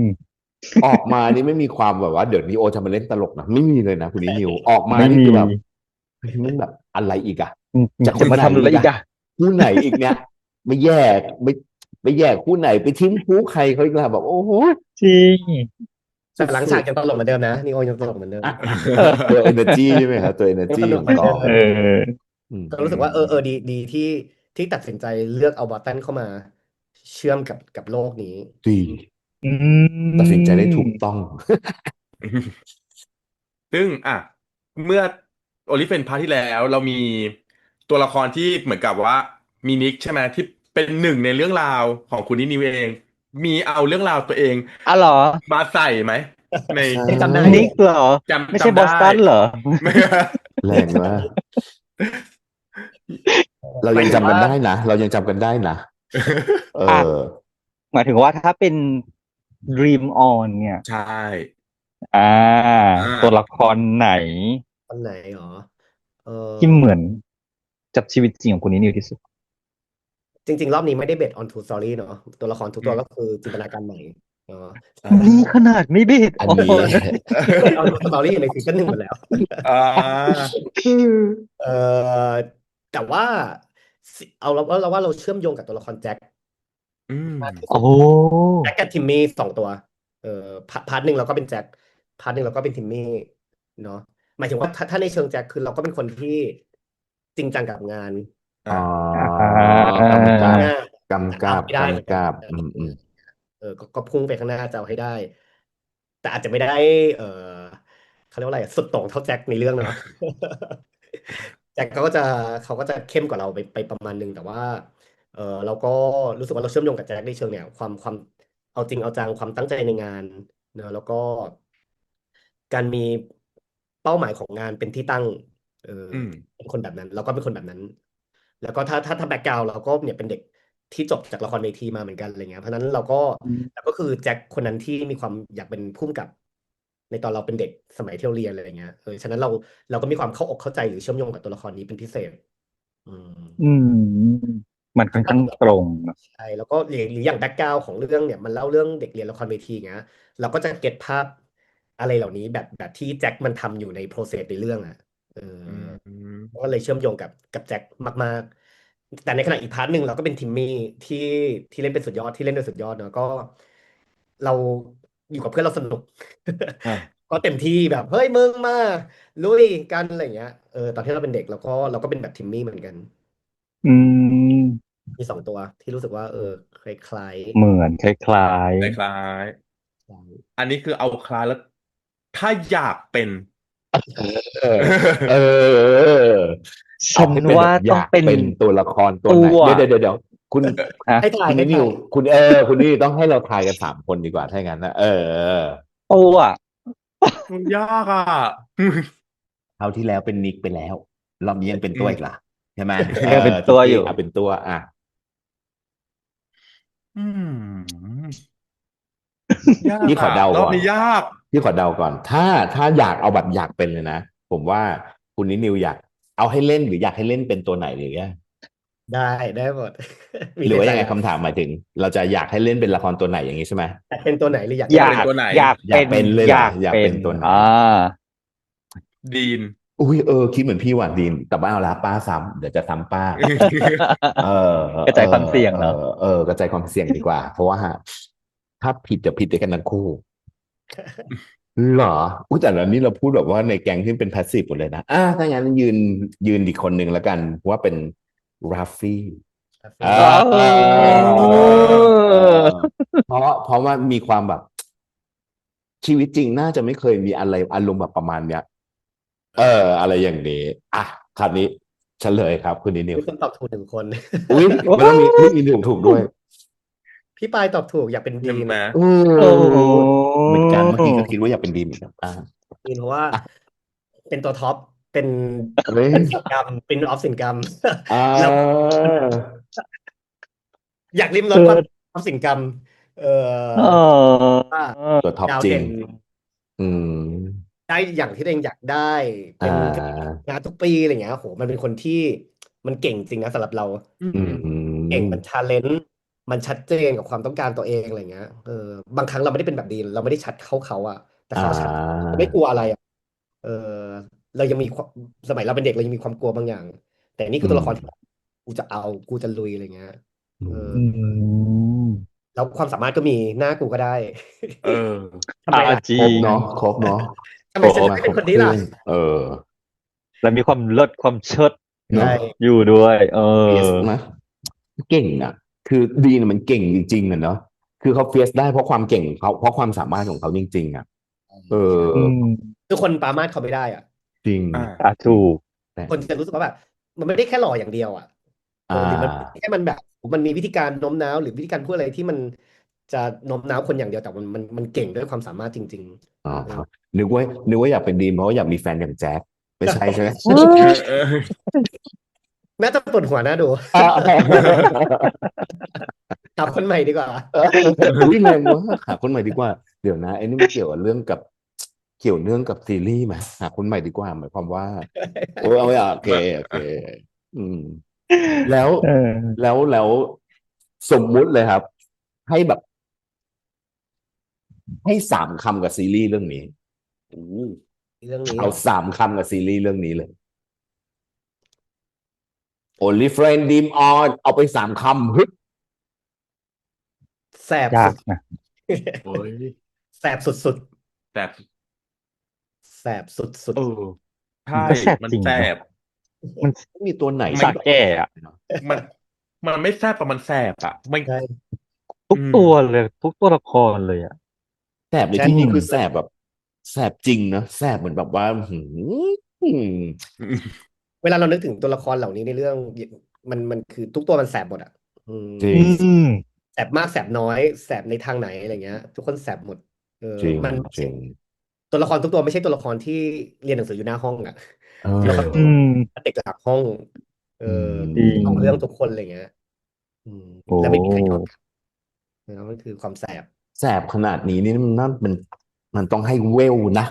ออกมานี่ไม่มีความแบบว่าเดี๋ยวนี้โอจะมาเล่นตลกนะไม่มีเลยนะคุณนิวออกมาไม่มีนี่คือแบบเฮ้ยมันแบบอะไรอีกอะจะคจะนไหนมาทำอะไรอีกอะอีกอะคู่ไหนอีกเนี่ยไม่แยกไม่แยกคู่ไหนไปทิ้งคู่ใครเขาอีกแล้วแบบโอ้โหจริงแต่หลังสุดฉากยังตลกเหมือนเดิมนะนีโอยังตลกเหมือนเดิๆม อ่ะ เออ ตัว energy ใช่ไหมครับตัว ยัง energy สนุของกอง กเหมือนเดิมเอออืมก็รู้สึกว่าดีที่ตัดสินใจเลือกเอาบอตตันเข้ามาเชื่อมกับโลกนี้ดีอืตัดสินใจได้ถูกมต้อง ซึ่งเมื่อโอลิเฟนพาร์ทที่แล้วเรามีตัวละครที่เหมือนกับว่ามีนิกใช่ไหมที่เป็นหนึ่งในเรื่องราวของคุณนินิวเองมีเอาเรื่องราวตัวเองอ๋อเหรอมาใส่ไหมใน ใช่ยังจำได้อยู่นิกเหรอไม่ใช่จำได้ บอสตันเหรอ แรงมาก เรายังจำหมายถึงว่ากันได้นะเรายังจำกันได้นะเออ่ะอหมายถึงว่าถ้าเป็น Dream On เนี่ย ใช่อ่าอ่าตัวละครไหนคนไหนหรอเออที่เหมือนกับชีวิตจริงของคุณนิวที่สุดจริงๆรอบนี้ไม่ได้เบสออนทูสตอรี่เนาะตัวละครทุกอืมตัวก็คือจินตนาการใหม่เออแต่ นี่ขนาดไม่เบสอันออนี้แหละ น เบสออนทูสตอรี่ในซีซั่น 1หมดแล้ว อ่าเออแต่ว่าเราว่าเราเชื่อมโยงกับตัวละครแจ็คอืมมากที่โอ้สุดแจ็คกับทิมมี่2 ตัวเออพาร์ทหนึ่งเราก็เป็นแจ็คพาร์ทหนึ่งเราก็เป็นทิมมี่เนาะหมายถึงว่าถ้าในเชิงแจ็คคือเราก็เป็นคนที่จริงจังกับงานอ๋ออ่ากำกับหน้าจะกำกับเอาให้ได้เหมือนกันกำกับก็พุ่งไปข้างหน้าจะเอาให้ได้แต่อาจจะไม่ได้เออเขาเรียกว่าอะไรสุดโต่งเท่าแจ็คในเรื่องเนาะ แจ็คเขาก็จะเข้มกว่าเราไปประมาณนึงแต่ว่าเราก็รู้สึกว่าเราเชื่อมโยงกับแจ็คในเชิงเนี่ยความเอาจริงเอาจังความตั้งใจในงานเนอะแล้วก็การมีเป้าหมายของงานเป็นที่ตั้งเอออืมเป็นคนแบบนั้นเราก็เป็นคนแบบนั้นแล้วก็ถ้าแบ็กกราวเราก็เนี่ยเป็นเด็กที่จบจากละครเวทีมาเหมือนกันอะไรเงี้ยเพราะฉะนั้นเราก็คือแจ็คคนนั้นที่มีความอยากเป็นผู้กำกับในตอนเราเป็นเด็กสมัยที่เราเรียนอะไรเงี้ยฉะนั้นเราก็มีความเข้าอกเข้าใจหรือเชื่อมโยงกับตัวละครนี้เป็นพิเศษอืมอืมมันค่อนข้างตรงเนอะใช่แล้วก็หรืออย่างแบ็กกราวของเรื่องเนี่ยมันเล่าเรื่องเด็กเรียนละครเวทีเงี้ยเราก็จะเก็ตภาพอะไรเหล่านี้แบบที่แจ็คมันทำอยู่ในโปรเซสในเรื่องอ่ะเอออืมก็เลยเชื่อมโยงกับแจ็คมากๆแต่ในขณะอีกพาร์ทหนึ่งเราก็เป็นทิมมี่ที่ที่เล่นเป็นสุดยอดที่เล่นเป็นสุดยอดเนอะก็เราอยู่กับเพื่อนเราสนุก อ่ะ ก็เต็มที่แบบเฮ้ยมึงมาลุยกันอะไรอย่างเงี้ยตอนที่เราเป็นเด็กเราก็เป็นแบบทิมมี่เหมือนกันอืมมี2 ตัวที่รู้สึกว่าคล้ายเหมือนคล้ายคล้ายๆๆอันนี้คือเอาคลาสแล้วถ้าอยากเป็น เออเออๆฉันเอาให้เป็นแบว่าบอยากต้องเป็นเป็นตัวละครตัวไหนตัวเดี๋ยวคุณฮะให้ถ่ายให้ถ่ายคุณนิวคุณนี่ต้องให้เราทายกัน3 คนดีกว่าถ้าอย่างนั้นนะตัวมันยากคราวที่แล้วเป็นนิกไปแล้วรอบนี้ยังเป็นอืมตัวอีกล่ะใช่ไหมยังเป็นทิกกี้ตัวอยู่เอาเป็นตัวอืมยากพี่ขอเดาก่อน รอบนี้ยากพี่ขอเดาก่อนถ้าอยากเอาแบบอยากเป็นเลยนะผมว่าคุณนิวอยากเอาให้เล่นหรืออยากให้เล่นเป็นตัวไหนหรือยังได้หมด มีหรือว่ายังไงในใจแล้วคำถามหมายถึงเราจะอยากให้เล่นเป็นละครตัวไหนอย่างนี้ใช่ไหมอยากเป็นตัวไหนหรืออยากอยากเล่นเป็นเป็นตัวไหนอยากอยากเป็นเลยเหรออยากอยากเป็นเป็นตัวไหนดีน อุ้ยคิดเหมือนพี่หวานดีนแต่ไม่เอาละป้าซ้ำเดี๋ยวจะซ้ำป้าเออ กระจายความเสี่ยงเนาะกระจายความเสี่ยงดีกว่าเพราะว่าถ้าผิดจะผิดด้วยกันทั้งคู่เหรออุ้ยแต่ละนี้เราพูดแบบว่าในแก๊งที่เป็นแพสซีฟหมดเลยนะถ้างั้นยืนอีกคนหนึ่งแล้วกันว่าเป็นราฟฟี่ อ่าเออเพราะว่ามีความแบบชีวิตจริงน่าจะไม่เคยมีอะไรอารมณ์แบบประมาณเนี้ยอะไรอย่างนี้อ่ะ คราวนี้เฉลยครับคุณนินิว มีคนตอบถูกหนึ่งคน อุ้ยมันต้องมีถูกด้วย พี่ปายตอบถูกอยากเป็น ใช่ ดีน ไหม โอ้ โอ้โห เหมือนกันเมื่อกี้ก็คิดว่าอยากเป็นดีมเหมือนกันดีนเพราะว่า อ่ะ เป็นตัวท็อปเป็น เฮ้ย เป็นสินกรรมเป็นออฟสินกรรม อ่า แล้ว อยากริมร เอ ส อ ความออฟสินกรรม เออ ว่า ตัวท็อป ดาว จริง เด่น อืม ได้อย่างที่ตัวเองอยากได้ อ่า เป็นงานทุกปีอะไรเงี้ยโหมันเป็นคนที่มันเก่งจริงนะสำหรับเรา อื อื ม เก่ง ม มันชาเลนจ์มันชัดเจนกับความต้องการตัวเองอะไรเงี้ยบางครั้งเราไม่ได้เป็นแบบดีนเราไม่ได้ชัดเข้าเขาอะแต่ อ่า เขาชัดเราไม่กลัวอะไรอะเออเรายังมีความสมัยเราเป็นเด็กเรายังมีความกลัวบางอย่าง แต่นี่คือตัวละครที่กูจะเอากูจะลุยอะไรเงี้ย อื เออ ม อืม แล้วความสามารถก็มีหน้ากูก็ได้ เออ ทำไมล่ะ จริ ครบ ง เนาะครบเนาะ ทำไมฉันจะไม่เป็นคนนี้ล่ะ เออ แล้วมีความเลิศความเชิด เนาะ ใช่ อยู่ด้วย เอ เฟียส อ นะเก่งอ่ะ คือดีนมันเก่งจริงๆอะเนาะคือเขาเฟียสได้เพราะความเก่งของเขาเพราะความสามารถของเขาจริงๆอ่ะ เออ อืม คือคนปรามาสเขาไม่ได้อ่ะ จริง ถูก คนจะรู้สึกว่าแบบมันไม่ได้แค่หล่ออย่างเดียวอ่ะหรือมันแค่มันแบบมันมีวิธีการโน้มน้าวหรือวิธีการพูดอะไรที่มันจะโน้มน้าวคนอย่างเดียวแต่มันเก่งด้วยความสามารถจริง อ๋อนึกว่าอยากเป็นดีมเพราะว่าอยากมีแฟนอย่างแจ็คไม่ใช่ใช่ไหม เออ ๆ น่าจะปวดหัวน่าดูหาคนใหม่ดีกว่า อุ้ยแรงว่ากหาคนใหม่ดีกว่าเดี๋ยวนะไอ้นี่มันเกี่ยวกับเรื่องกับเกี่ยวเนื่องกับซีรีส์ไหมหาคนใหม่ดีกว่าหมายความว่าโอ้ยเอาไม่โอเคโอเค อืม แล้ว เออ แล้วสมมุติเลยครับ ให้แบบ ให้3 คำกับซีรีส์เรื่องนี้ เรื่องนี้ เอา3 คำกับซีรีส์เรื่องนี้เลย Only Friend Dream On เอาไป3 คำฮึด แสบ ยา สุ ก ด นะ โอ้ย แสบสุด แต่ ๆแสบสุด เออใช่ มันก็แสบ มัน จริง แส นะ บ มัน ไม่มีตัวไหน สาแก่อะ มันมันไม่แสบแต่มันแสบอ่ะมัน ๆใช่ ทุกตัวเลย ทุกตัวละครเลยอ่ะ แสบในที่นี้คือแสบแบบแสบจริงนะแสบเหมือนแบบว่าเวลาเรานึกถึงตัวละครเหล่านี้ในเรื่องมันคือทุกตัวมันแสบหมดอ่ะ จริ อื ง ม แสบมากแสบน้อยแสบในทางไหนอะไรเงี้ย ทุกคนแสบหมด จริง มัน จริง ตัวละครทุกตัวไม่ใช่ตัวละครที่เรียนหนังสืออยู่หน้าห้องอ่ะ เออ ตัวละคร อืม เด็กหลังห้อง จริง ของเรื่องทุกคนอะไรเงี้ย โอ้ แล้วไม่มีใครยอมแล้วมันคือความแสบ แสบขนาดนี้นี่มันต้องให้เวลนะ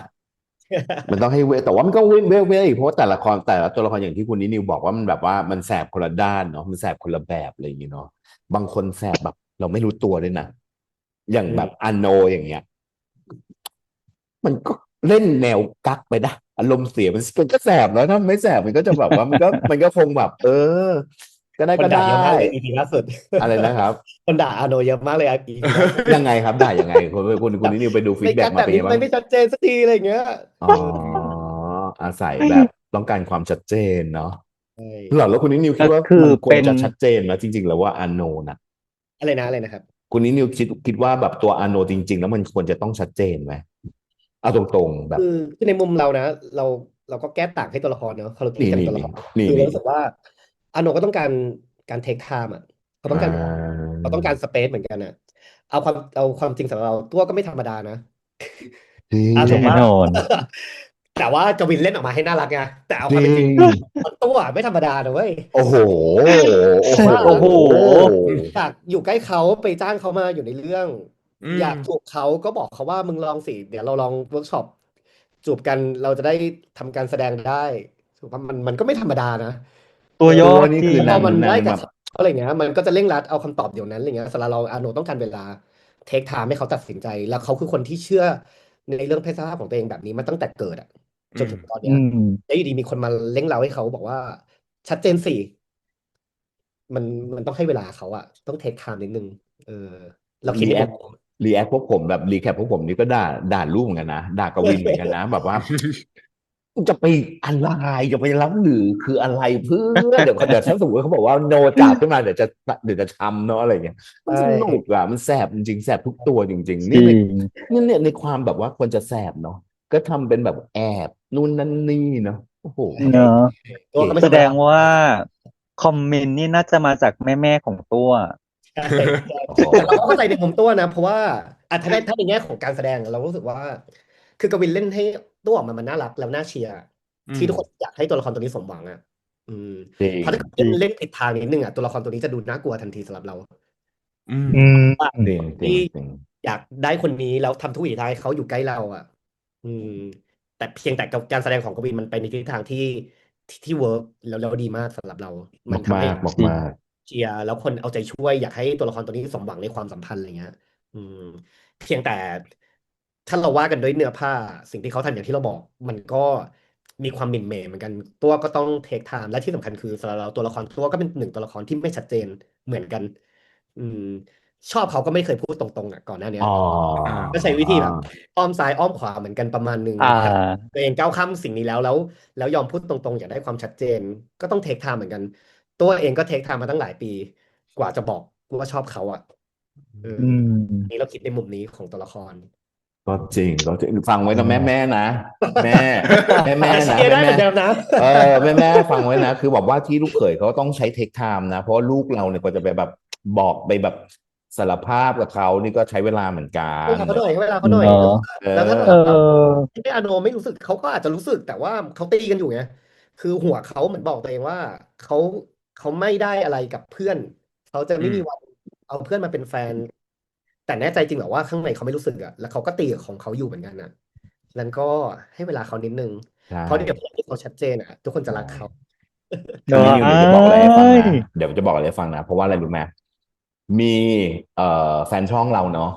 มันต้องให้เวลแต่ว่ามันก็เวลอีกเพราะว่าแต่ละตัวละครอย่างที่คุณนิวบอกว่ามันแบบว่ามันแสบคนละด้านเนาะมันแสบคนละแบบอะไรอย่างเงี้ยเนาะบางคนแสบแบบ เราไม่รู้ตัวด้วยนะอย่างแบบอาโนอย่างเงี้ย มันก็เล่นแนวกักไปนะอารมณ์เสียมันก็แสบแล้วถ้าไม่แสบมันก็จะแบบว่ามันก็คงแบบ ก็ได้ คน ก็ ด่า ได้ เยอะมากเลย EP ล่าสุด อะไรนะครับ คนด่าอาโนเยอะมากเลย EP ยังไงครับด่ายังไงคุณนิวไปดูฟี ไม่ ดแบ็ กั ก ก มา แบบ เป็น นี้ ยังไง ทำไม บ้าง ไม่ชัดเจนสักทีอะไรอย่างเงี้ย อ๋ออาศัยแบบต้องการความชัดเจนเนาะ ใช่ หรอแล้วคุณนิวคิดว่า ก็คือ มันควร เป็น จะชัดเจนนะจริงๆแล้วว่าอาโนนะ อะไรนะครับ คุณนิวคิดว่าแบบตัวอาโนจริงๆแล้วมันควรจะต้องชัดเจนไหมเอาตรงๆแบบ คือในมุมเรานะ เราก็แก้ต่างให้ตัวละครเนาะพอเราคิด นี่ กัน นี่ ตัวละคร นี่ คือเรา นี่ รู้สึกว่าอาโนก็ต้องการเทคไทม์อ่ะเขาต้องการเขาต้องการสเปซเหมือนกันอ่ะเอาความจริงสำหรับเราตัวก็ไม่ธรรมดานะ จริง แต่ แน่ ว่า นอน แต่ว่าจวินเล่นออกมาให้น่ารักไงแต่เอา จ ความ ริ เป็นจริง ง ตัวไม่ธรรมดานะเว้ย โอ้โห โอ้โห อยากอยู่ใกล้เขาไปจ้างเขามาอยู่ในเรื่อง อืม อยากจูบเขาก็บอกเขาว่ามึงลองสิเดี๋ยวเราลองเวิร์กช็อปจูบกันเราจะได้ทำการแสดงได้ถูกปะมันก็ไม่ธรรมดานะ ตัวยอด นี่ จริ คื ง อ พอมัน นาง ได้กับ แบบ เขาอะไรเงี้ยมันก็จะเร่งรัดเอาคำตอบเดี๋ยวนั้นอะไรเงี้ยสำหรับเราอาโนต้องการเวลาเทคไทม์ให้เขาตัดสินใจ แล้วเขาคือคนที่เชื่อในเรื่องเพศสภาพของตัวเองแบบนี้มาตั้งแต่เกิดอะจนถึงตอนเนี้ อื ย ม แล้วอยู่ดีมีคนมาเร่งเร้าให้เขาบอกว่า ชัดเจนสิมันมันต้องให้เวลาเขาอะต้องเทคไทม์นิดนึงเราคิด รี ใน แอ มุ ค ม รีแอคพวกผมแบบรีแคปพวกผมนี่ก็ด่าลูกเหมือนกันนะด่ากวินเหมือนกันนะ แบบว่า จะไปอะไรจะไปรับหรือคืออะไรเพื่อเดี๋ยวถ้าสมมติเขาบอกว่าโนจ่าขึ้นมาเดี๋ยวจะทำเนาะอะไรเงี้ยมันสนุกอ่ะมันแสบจริงๆแสบทุกตัวจริงๆ จ นี่ ริง เนี่ยในความแบบว่าควรจะแสบเนาะก็ทำเป็นแบบแอบนู่นนั่นนี่เนาะ โอ้โห เนอะ ตัวก็ไม่ แส ธรรม ด ดาง ว่าคอมเมนต์นี่น่าจะมาจากแม่ของตัว ใช่ โอ้โห แต่เราก็เข้าใจในมุมตัวนะเพราะว่าถ้าในแง่ของการแสดงเรารู้สึกว่า คือกวินเล่นให้ตัวออกมามันน่ารักแล้วน่าเชียร์ อื ที่ ม ทุกคนอยากให้ตัวละครตัวนี้สมหวังอ่ะอืม จริง เพราะถ้าเกิด จริง เล่นผิดทางนิดนึงอ่ะตัวละครตัวนี้จะดูน่ากลัวทันทีสำหรับเรา อืม อืม ว่า จริงจริง ที่ จริง อยากได้คนนี้แล้วทำทุกวิถีทางให้เขาอยู่ใกล้เราอ่ะ อืม แต่เพียงแต่การแสดงของกวินมันไปในทิศทางที่เวิร์กแล้วดีมากสำหรับเรา มันทำให้ มากมาก เชียร์แล้วคนเอาใจช่วยอยากให้ตัวละครตัวนี้สมหวังในความสัมพันธ์อะไรเงี้ย อืม เพียงแต่ถ้าเราว่ากันด้วยเนื้อผ้าสิ่งที่เขาทำอย่างที่เราบอก มันก็มีความหมิ่นเหม่เหมือนกันตัวก็ต้องเทคไทม์และที่สำคัญคือสำหรับเราตัวละครตัวก็เป็นหนึ่งตัวละครที่ไม่ชัดเจนเหมือนกัน อืม ชอบเขาก็ไม่เคยพูดตรงๆอ่ะก่อนหน้าเนี้ย อ๋อ ก็ใช้วิธีแบบอ้อมซ้ายอ้อมขวาเหมือนกันประมาณหนึ่ง อ่า แต่ตัวเองก้าวข้ามสิ่งนี้แล้วยอมพูดตรงๆอยากได้ความชัดเจน ก็ต้องเทคไทม์เหมือนกัน ตัวเองก็เทคไทม์มาตั้งหลายปี กว่าจะบอกว่าชอบเขาอ่ะอืม อันนี้เราคิดในมุมนี้ของตัวละคร ก็จริงก็จริงฟังไว้นะแม่นะแม่นะ เชียร์ได้เหมือนเดิมนะ แม่ฟังไว้นะคือบอกว่าที่ลูกเขยเขาต้องใช้เทคไทม์นะเพราะว่าลูกเราเนี่ยกว่าจะไปแบบบอกไปแบบสารภาพกับเขานี่ก็ใช้เวลาเหมือนกั ให้ น เวลาเขาหน่อยให้เวลาเขาหน่อย เนาะ แล้วถ้า เออ ที่อาโนไม่รู้สึกเขาก็อาจจะรู้สึกแต่ว่าเขาตีกันอยู่ไงคือหัวเขาเหมือนบอกตัวเองว่าเขาเขาไม่ได้อะไรกับเพื่อน เขาจะไม่มีวันเอาเพื่อนมาเป็นแฟน แต่แน่ใจจริงเหรอว่าข้างในเขาไม่รู้สึกอะแล้วเขาก็ตีกับของเขาอยู่เหมือนกันนะนั้นก็ให้เวลาเขานิดนึง ใช่ เพราะเดี๋ยวที่เขาชัดเจนอะทุกคนจะรักเขา อันนี้นิวเดี๋ยวจะบอกอะไรให้ฟังนะเดี๋ยวจะบอกอะไรให้ฟังนะเพราะว่าอะไรรู้ไหมมีแฟนช่องเราเนาะ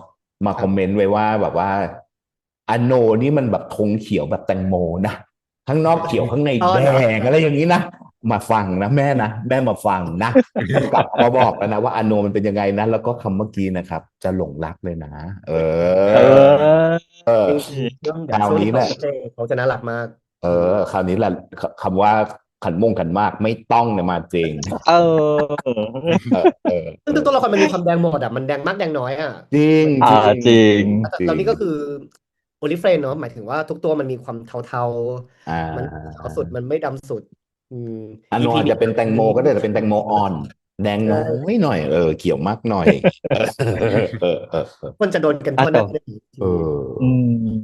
มาคอมเมนต์ไว้ว่าแบบว่าอโนนี่มันแบบธงเขียวแบบแตงโมนะข้างนอกเขียวข้างใน อ๋อ แด เหรอ งอะไรอย่างนี้นะมาฟังนะแม่นะแม่มาฟังนะกลับมาบอกแล้วนะว่าอโนมันเป็นยังไงนะแล้วก็คำเมื่อกี้นะครับ จะหลงรักเลยนะ เอ เอ อ อ จริงๆเรื่องเดี๋ยว คราว ช่วง นี้ ที่ แห เขา ละ ชัดเจนเขาจะน่ารักมาก คราวนี้แหละคำว่าขันมงขันมากไม่ต้องเนี่ยมาจริง เออ ซึ่งตัวละครมันมีความแดงหมดอ่ะมันแดงมากแดงน้อยอ่ะ จริง จริง แล้วนี่ก็คือโอลิเฟรนเนาะหมายถึงว่าทุกตัวมันมีความเทา อ่า ๆมันขาวสุดมันไม่ดำสุด อันโนอาจจะเป็นแตงโมก็ได้แต่เป็นแตงโมอ่อน แดงน้อยหน่อยเขียวมากหน่อย คนจะโดนกันทั่วหน้าเลย อืม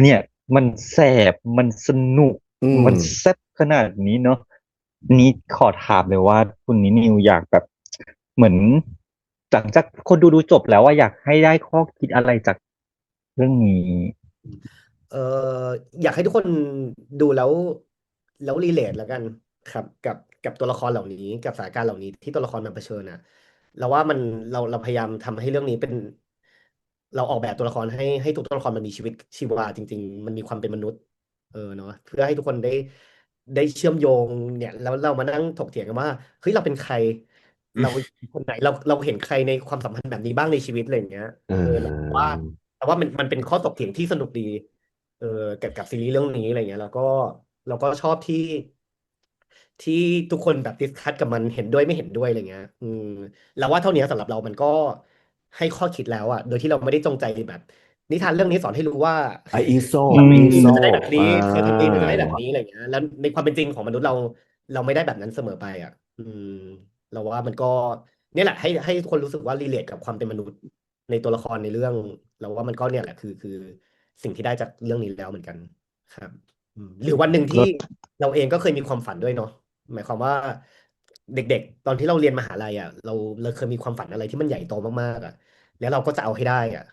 เนี่ยมันแสบมันสนุก อืม มันแซ่บขนาดนี้เนาะนี่ขอถามเลยว่าคุณนิวอยากแบบเหมือนหลังจากคนดูจบแล้วว่าอยากให้ได้ข้อคิดอะไรจากเรื่องนี้ เอออยากให้ทุกคนดูแล้วรีเลทแล้วกันครับกับตัวละครเหล่านี้กับสถานการณ์เหล่านี้ที่ตัวละครมันเผชิญนะเราว่ามันเราพยายามทำให้เรื่องนี้เป็น เราออกแบบตัวละครให้ทุกตัวละครมันมีชีวิตชีวาจริงๆมันมีความเป็นมนุษย์เนาะเพื่อให้ทุกคนได้เชื่อมโยงเนี่ยแล้วเรามานั่งถกเถียงกันว่าเฮ้ยเราเป็นใคร เราคนไหนเราเห็นใครในความสัมพันธ์แบบนี้บ้างในชีวิตอะไรอย่างเงี้ยแต่ว่ามันเป็นข้อถกเถียงที่สนุกดีกับซีรีส์เรื่องนี้อะไรเงี้ยเราก็ชอบที่ทุกคนแบบดิสคัสกับมันเห็นด้วยไม่เห็นด้วยอะไรเงี้ยเราว่าเท่านี้สำหรับเรามันก็ให้ข้อคิดแล้วอ่ะโดยที่เราไม่ได้จงใจแบบนิทานเรื่องนี้สอนให้รู้ว่า ไออีโซ อืม อีโซ จะได้แบบนี้คือทำดีจะได้แบบนี้อะไรเงี้ยแล้วในความเป็นจริงของมนุษย์เราไม่ได้แบบนั้นเสมอไปอ่ะเราว่ามันก็เนี่ยแหละให้ทุกคนรู้สึกว่ารีเลทกับความเป็นมนุษย์ในตัวละครในเรื่องเราว่ามันก็เนี่ยแหละคือสิ่งที่ได้จากเรื่องนี้แล้วเหมือนกันครับหรือวันหนึ่งที่เราเองก็เคยมีความฝันด้วยเนาะหมายความว่าเด็กๆตอนที่เราเรียนมหาลัยอ่ะเราเคยมีความฝันอะไรที่มันใหญ่โตมากๆอ่ะแล้วเราก็จะเอาให้ได้อ่ะ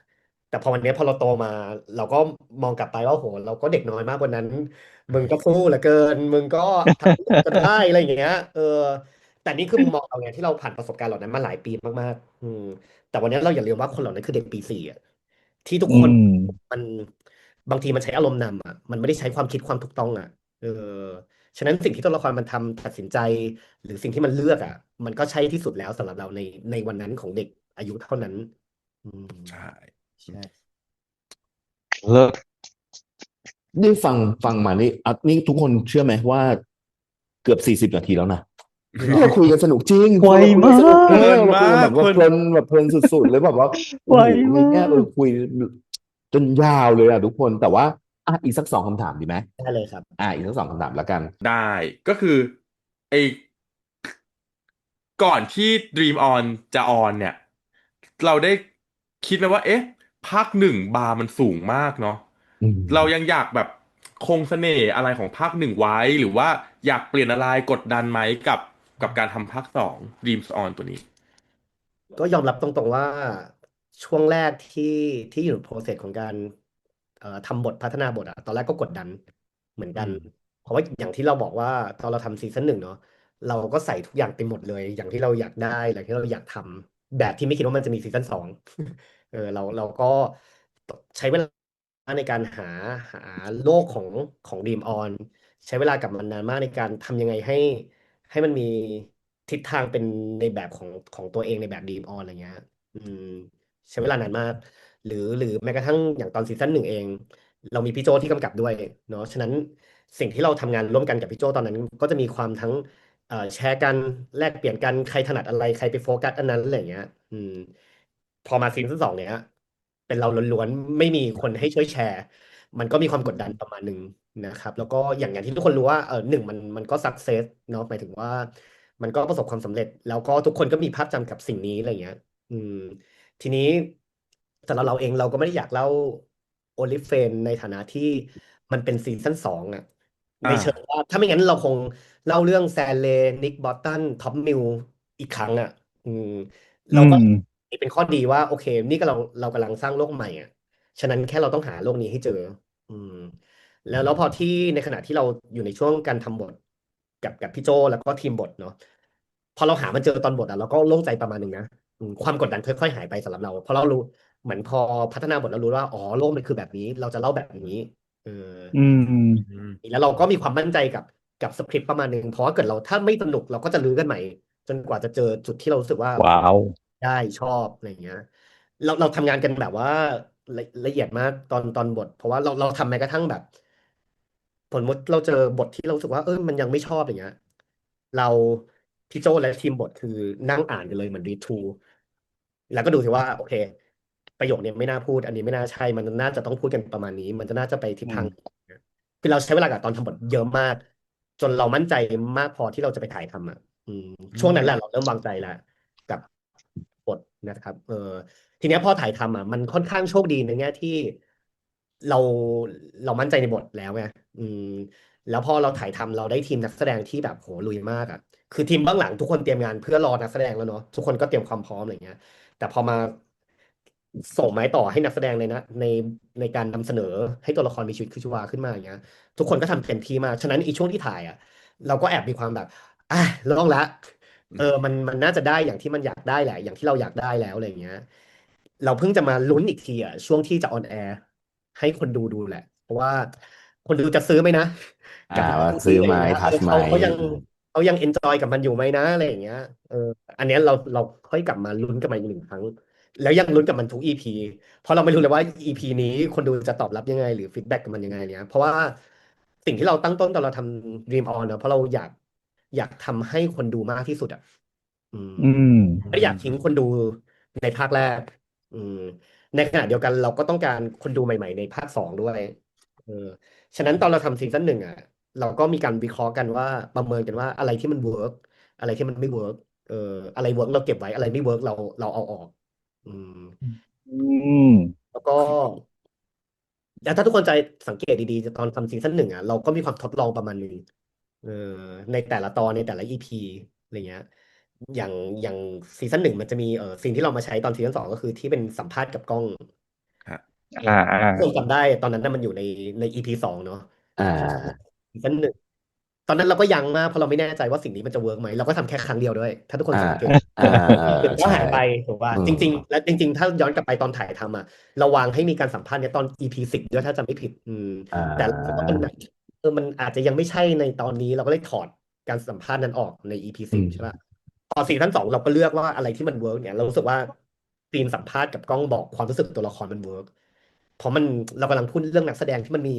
แต่พอวันนี้พอเราโตมาเราก็มองกลับไปว่าโหเราก็เด็กน้อยมากกว่านั้นมึงก็สู้เหลือเกินมึงก็ทำจนได้อะไรอย่างเงี้ยแต่นี่คือมุมมองเราไงที่เราผ่านประสบการณ์เหล่านั้นมาหลายปีมากๆแต่วันนี้เราอย่าลืมว่าคนเหล่านั้นคือเด็กปี 4อ่ะที่ทุก อื คน ม มันบางทีมันใช้อารมณ์นำอ่ะมันไม่ได้ใช้ความคิดความถูกต้องอ่ะฉะนั้นสิ่งที่ตัวละครมันทำตัดสินใจ หรือสิ่งที่มันเลือกอ่ะมันก็ใช่ที่สุดแล้วสำหรับเราในวันนั้นของเด็กอายุเท่านั้นอืม ใช่ ใช่ เลิก นี่ฟังมานี่นี่ทุกคนเชื่อไหมว่าเกือบ40 นาทีแล้วนะเราคุยกันสนุกจริง ไวมาก เราคุยกันแบบว่าเพลินสุดๆเลยแบบว่า ไว โอ้โหในแง่ มาก คุยจนยาวเลยอ่ะทุกคนแต่ว่า อีกสักสองคำถามดีไหมได้เลยครับอีกสักสองคำถามแล้วกันได้ก็คือไอ้ก่อนที่ Dream On จะออนเนี่ยเราได้คิดไหมว่าเอ๊ะภาคหนึ่งบาร์มันสูงมากเนาะอืมเรายังอยากแบบคงเสน่ห์อะไรของภาคหนึ่งไว้หรือว่าอยากเปลี่ยนอะไรกดดันไหมกับการทำภาคสอง Dreams On ตัวนี้ก็ยอมรับตรงๆว่าช่วงแรกที่อยู่ในโปรเซสของการทำบทพัฒนาบทอะตอนแรกก็กดดันเหมือนกันอืมเพราะว่าอย่างที่เราบอกว่าตอนเราทำซีซั่นหนึ่งเนาะเราก็ใส่ทุกอย่างไปหมดเลยอย่างที่เราอยากได้อย่างที่เราอยากทำแบบที่ไม่คิดว่ามันจะมีซีซั่นสองเราก็ใช้เวลาในการหาโลกของดีมออนใช้เวลากับมันนานมากในการทำยังไงให้มันมีทิศทางเป็นในแบบของตัวเองในแบบดีมออนอะไรเงี้ยอืมใช้เวลานานมากหรือแม้กระทั่งอย่างตอนซีซั่นหนึ่งเองเรามีพี่โจที่กำกับด้วยเนาะฉะนั้นสิ่งที่เราทำงานร่วมกันกับพี่โจตอนนั้นก็จะมีความทั้งแชร์กันแลกเปลี่ยนกันใครถนัดอะไรใครไปโฟกัสอันนั้นอะไรอย่างเงี้ยพอมาซีซั่นสองเนี้ยเป็นเราล้วนๆไม่มีคนให้ช่วยแชร์มันก็มีความกดดันประมาณหนึ่งนะครับแล้วก็อย่างที่ทุกคนรู้ว่าหนึ่งมันก็สักเซสเนาะหมายถึงว่ามันก็ประสบความสำเร็จแล้วก็ทุกคนก็มีภาพจำกับสิ่งนี้อะไรเงี้ยอืมทีนี้สำหรับเราเองเราก็ไม่ได้อยากเล่าโอลิเฟนในฐานะที่มันเป็นซีซั่นสองอ่ะในอ่าเชิงว่าถ้าไม่งั้นเราคงเล่าเรื่องแซนเลย์นิกบอตตันท็อปมิลอีกครั้งอ่ะอืมอืเราก็มนี่เป็นข้อดีว่าโอเคนี่ก็เรากำลังสร้างโลกใหม่อ่ะฉะนั้นแค่เราต้องหาโลกนี้ให้เจออืมแล้วพอที่ในขณะที่เราอยู่ในช่วงการทำบทกับพี่โจแล้วก็ทีมบทเนาะพอเราหามันเจอตอนบทอ่ะเราก็โล่งใจประมาณหนึ่งนะความกดดันค่อยๆหายไปสำหรับเราเพราะเรารู้เหมือนพอพัฒนาบทเรารู้ว่าอ๋อโลกมันคือแบบนี้เราจะเล่าแบบนี้เออ อืมอืมแล้วเราก็มีความมั่นใจกับสคริปต์ประมาณหนึ่งเพราะว่าเกิดเราถ้าไม่สนุกเราก็จะรื้อกันใหม่จนกว่าจะเจอจุดที่เรารู้สึกว่าโอเคว้าวได้ชอบอะไรอย่างเงี้ยเราทำงานกันแบบว่าละเอียดมากตอนบทเพราะว่าเราทำแม้กระทั่งแบบสมมติเราเจอบทที่เรารู้สึกว่ามันยังไม่ชอบอย่างเงี้ยเราพี่โจและทีมบทคือนั่งอ่านกันเลยเหมือนรีทูแล้วก็ดูสิว่าโอเคประโยคเนี้ยไม่น่าพูดอันนี้ไม่น่าใช่มันน่าจะต้องพูดกันประมาณนี้มันจะน่าจะไปทิศทาง อืมคือเราใช้เวลากับตอนทำบทเยอะมากจนเรามั่นใจมากพอที่เราจะไปถ่ายทำอ่ะอืมอืช่วงนั้นแหละเรามเริ่มวางใจแล้วกับบทนะครับทีเนี้ยพอถ่ายทำอ่ะมันค่อนข้างโชคดีในแง่ที่เราเรามั่นใจในบทแล้วไงอืมแล้วพอเราถ่ายทำเราได้ทีมนักแสดงที่แบบโหลุยมากอ่ะคือทีมเบื้องหลังทุกคนเตรียมงานเพื่อรอนักแสดงแล้วเนาะทุกคนก็เตรียมความพร้อมอะไรเงี้ย แต่พอมาส่งไม้ต่อให้นักแสดงในการนำเสนอให้ตัวละครมีชีวิตชีวาขึ้นมาอย่างเงี้ยทุกคนก็ทำเต็มที่มากฉะนั้นอีช่วงที่ถ่ายอ่ะเราก็แอบมีความแบบลองละมันน่าจะได้อย่างที่มันอยากได้แหละอย่างที่เราอยากได้แล้วอะไรอย่างเงี้ยเราเพิ่งจะมาลุ้นอีกทีอ่ะช่วงที่จะออนแอร์ให้คนดูแหละเพราะว่าคนดูจะซื้อไหมนะกับว่าที่ซื้อไหมอะไรอย่างเงี้ยทัชไหมเขายังเอนจอยกับมันอยู่ไหมนะอะไรอย่างเงี้ยเอออันเนี้ยเราค่อยกลับมาลุ้นกับมันอีกหนึ่งครั้ง แล้วยังลุ้นกับมันทุก EP เพราะเราไม่รู้เลยว่า EP นี้คนดูจะตอบรับยังไงหรือฟีดแบ็กกับมันยังไงเนี่ยเพราะว่าสิ่งที่เราตั้งต้นตอนเราทำ Dream On เนอะเพราะเราอยากทำให้คนดูมากที่สุดอ่ะอืมอืมไม่ได้อยากทิ้งคนดูในภาคแรกอืมในขณะเดียวกันเราก็ต้องการคนดูใหม่ๆในภาคสองด้วยเออฉะนั้นตอนเราทำซีซั่นหนึ่งอ่ะเราก็มีการวิเคราะห์กันว่าประเมินกันว่าอะไรที่มันเวิร์กอะไรที่มันไม่เวิร์กเอออะไรเวิร์กเราเก็บไว้อะไรไม่เวิร์กเราเอาออก อืมอืมแล้วก็แล้วถ้าทุกคนใจสังเกตดีๆตอนทำซีซั่นหนึ่งอ่ะเราก็มีความทดลองประมาณหนึงเออในแต่ละตอนในแต่ละอีพีอะไรเงี้ยอย่างอย่างซีซั่นหนึ่งมันจะมีซีนที่เรามาใช้ตอนซีซั่นสองก็คือที่เป็นสัมภาษณ์กับกล้องครับอ่าทุกคนจำได้ตอนนั้นน่ะมันอยู่ในอีพีสองเนาะอ่พอาซีซั่นหนึ่งตอนนั้นเราก็ยังมากเพราะเราไม่แน่ใจว่าสิ่งนี้มันจะเวิร์กไหมเราก็ทำแค่ครั้งเดียวด้วยถ้าทุกคนอ่าสังเกต อ่าถึงก็ใช่หายไปถูกป่ะอืมจริงๆและจริงๆถ้าย้อนกลับไปตอนถ่ายทำอ่ะเราวางให้มีการสัมภาษณ์เนี่ยตอน EP 10ด้วยถ้าจำไม่ผิดอ่แต่เราคิดว่ามันาแบบมันอาจจะยังไม่ใช่ในตอนนี้เราก็เลยถอดการสัมภาษณ์นั้นออกใน EP อื10ใช่ป่ะมพอซีซั่นสองเราก็เลือกว่าอะไรที่มันเวิร์กเนี่ยเรารู้สึกว่าซีนสัมภาษณ์กับกล้องบอกความรู้สึกตัวละครมันเวิร์กเพราะมันเรากำลังพูดเรื่องนักแสดงที่มันมี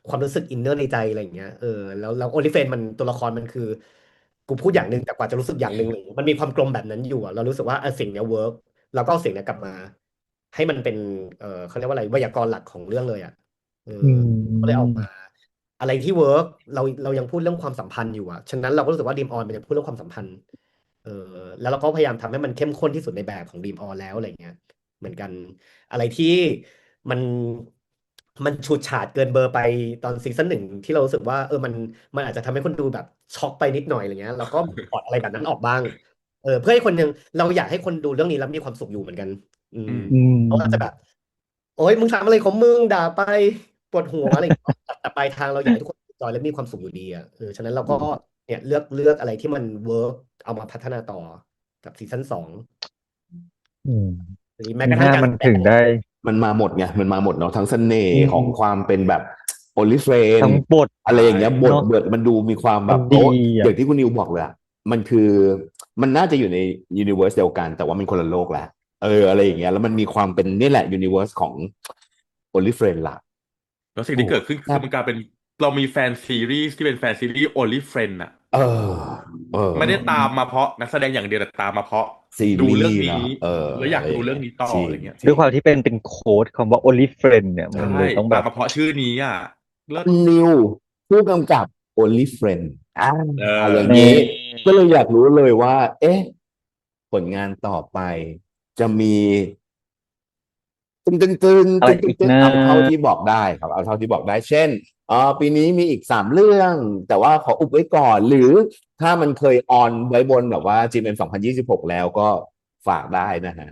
ความรู้สึกอินเนอร์ในใจอะไรอย่างเงี้ยแล้วโอลิเฟนมันตัวละครมันคือ กูพูดอย่างหนึ่งแต่กว่าจะรู้สึกอย่างหนึ่งอะไรอย่างเลยมันมีความกลมแบบนั้นอยู่อะเรารู้สึกว่าสิ่งเนี้ยเวิร์กเราก็เอาสิ่งเนี้ยกลับมาให้มันเป็นเขาเรียกว่าอะไรไวยากรณ์หลักของเรื่องเลยอ่ะ เออ อืก็เลยออก ม มา อะไรที่เวิร์กเรายังพูดเรื่องความสัมพันธ์อยู่อ่ะฉะนั้นเราก็รู้สึกว่าดีมออนมันยังพูดเรื่องความสัมพันธ์แล้วเราก็พยายามทำให้มันเข้มข้นที่สุดในแบบของดีมออนแล้วอะไรเงี้ยเหมือนกัน อะไรที่มันมันฉูดฉาดเกินเบอร์ไปตอนซีซั่นหนึ่งที่เรารู้สึกว่ามันอาจจะทำให้คนดูแบบช็อกไปนิดหน่อยอะไรเงี้ยเราก็ถอดอะไรแบบนั้นออกบ้างเพื่อให้คนยังเราอยากให้คนดูเรื่องนี้แล้วมีความสุขอยู่เหมือนกัน อืม อืม อืม เขาอาจจะแบบ โอ๊ยมึงทำอะไรของมึงด่าไปปวดหัวอะไรอย่างเงี้ยแต่ปลายทางเราอยากให้ทุกคนจอยและมีความสุขอยู่ดีฉะนั้นเราก็เนี่ยเลือกอะไรที่มันเวิร์กเอามาพัฒนาต่อกับซีซั่น2อืม หรือแม้กมีระ ห ทั่ง น้า การ มัน แสด ถึง ง ได้ มันมาหมดไงมันมาหมดเนาะทั้งเสน่ อื ห์ ม ของความเป็นแบบโอลิเฟรน ทั้งบท อะไรอย่างเงี้ยบท เนาะ มันดูมีความแบ มัน บ ดี โอ้อ อ่ะ ย่างที่คุณนิวบอกเลยอะมันคือมันน่าจะอยู่ในยูนิเวอร์สเดียวกัน แต่ว่ามันคนละโลกแล้วอะไรอย่างเงี้ยแล้วมันมีความเป็นนี่แหละยูนิเวอร์สของโอลิเฟรนล่ะ แล้วสิ่งโอ้ที่เกิดขึ้น แซ่ คือบ มันกลายเป็นเรามีแฟนซีรีส์ที่เป็นแฟนซีรีส์ Only Friend อะ เออ ไม่ได้ตามมาเพราะนักแสดงอย่างเดียวแต่ตามมาเพราะ ซี ดู รี เรื่อง ส์ นี้ เนาะแล้วอยาก อะไรอ ดู ย่าง เรื่อ เงี้ ง ย นี้ต่อ จริ อะไร ง เงี้ย จ ด้ ริ วย ง ความที่เป็นโค้ดคำว่า only friend เนี่ย มัน ใช่ เลยต้องแบ ตาม บ มาเพราะชื่อนี้อ่ะเลิศ คุณนิวผู้กำกับ Only Friend อย่าง นี่ นี้ ก็เลยอยากรู้เลยว่า เอ๊ะ ผลงานต่อไป จะมีอะไรอีกนะ เอาเท่าที่บอกได้ครับ เอาเท่าที่บอกได้ เช่นปีนี้มีอีก3 เรื่อง แต่ว่าขออุบไว้ก่อน หรือถ้ามันเคยออนไว้บนแบบว่า GMM 2026 แล้วก็ฝากได้นะฮะ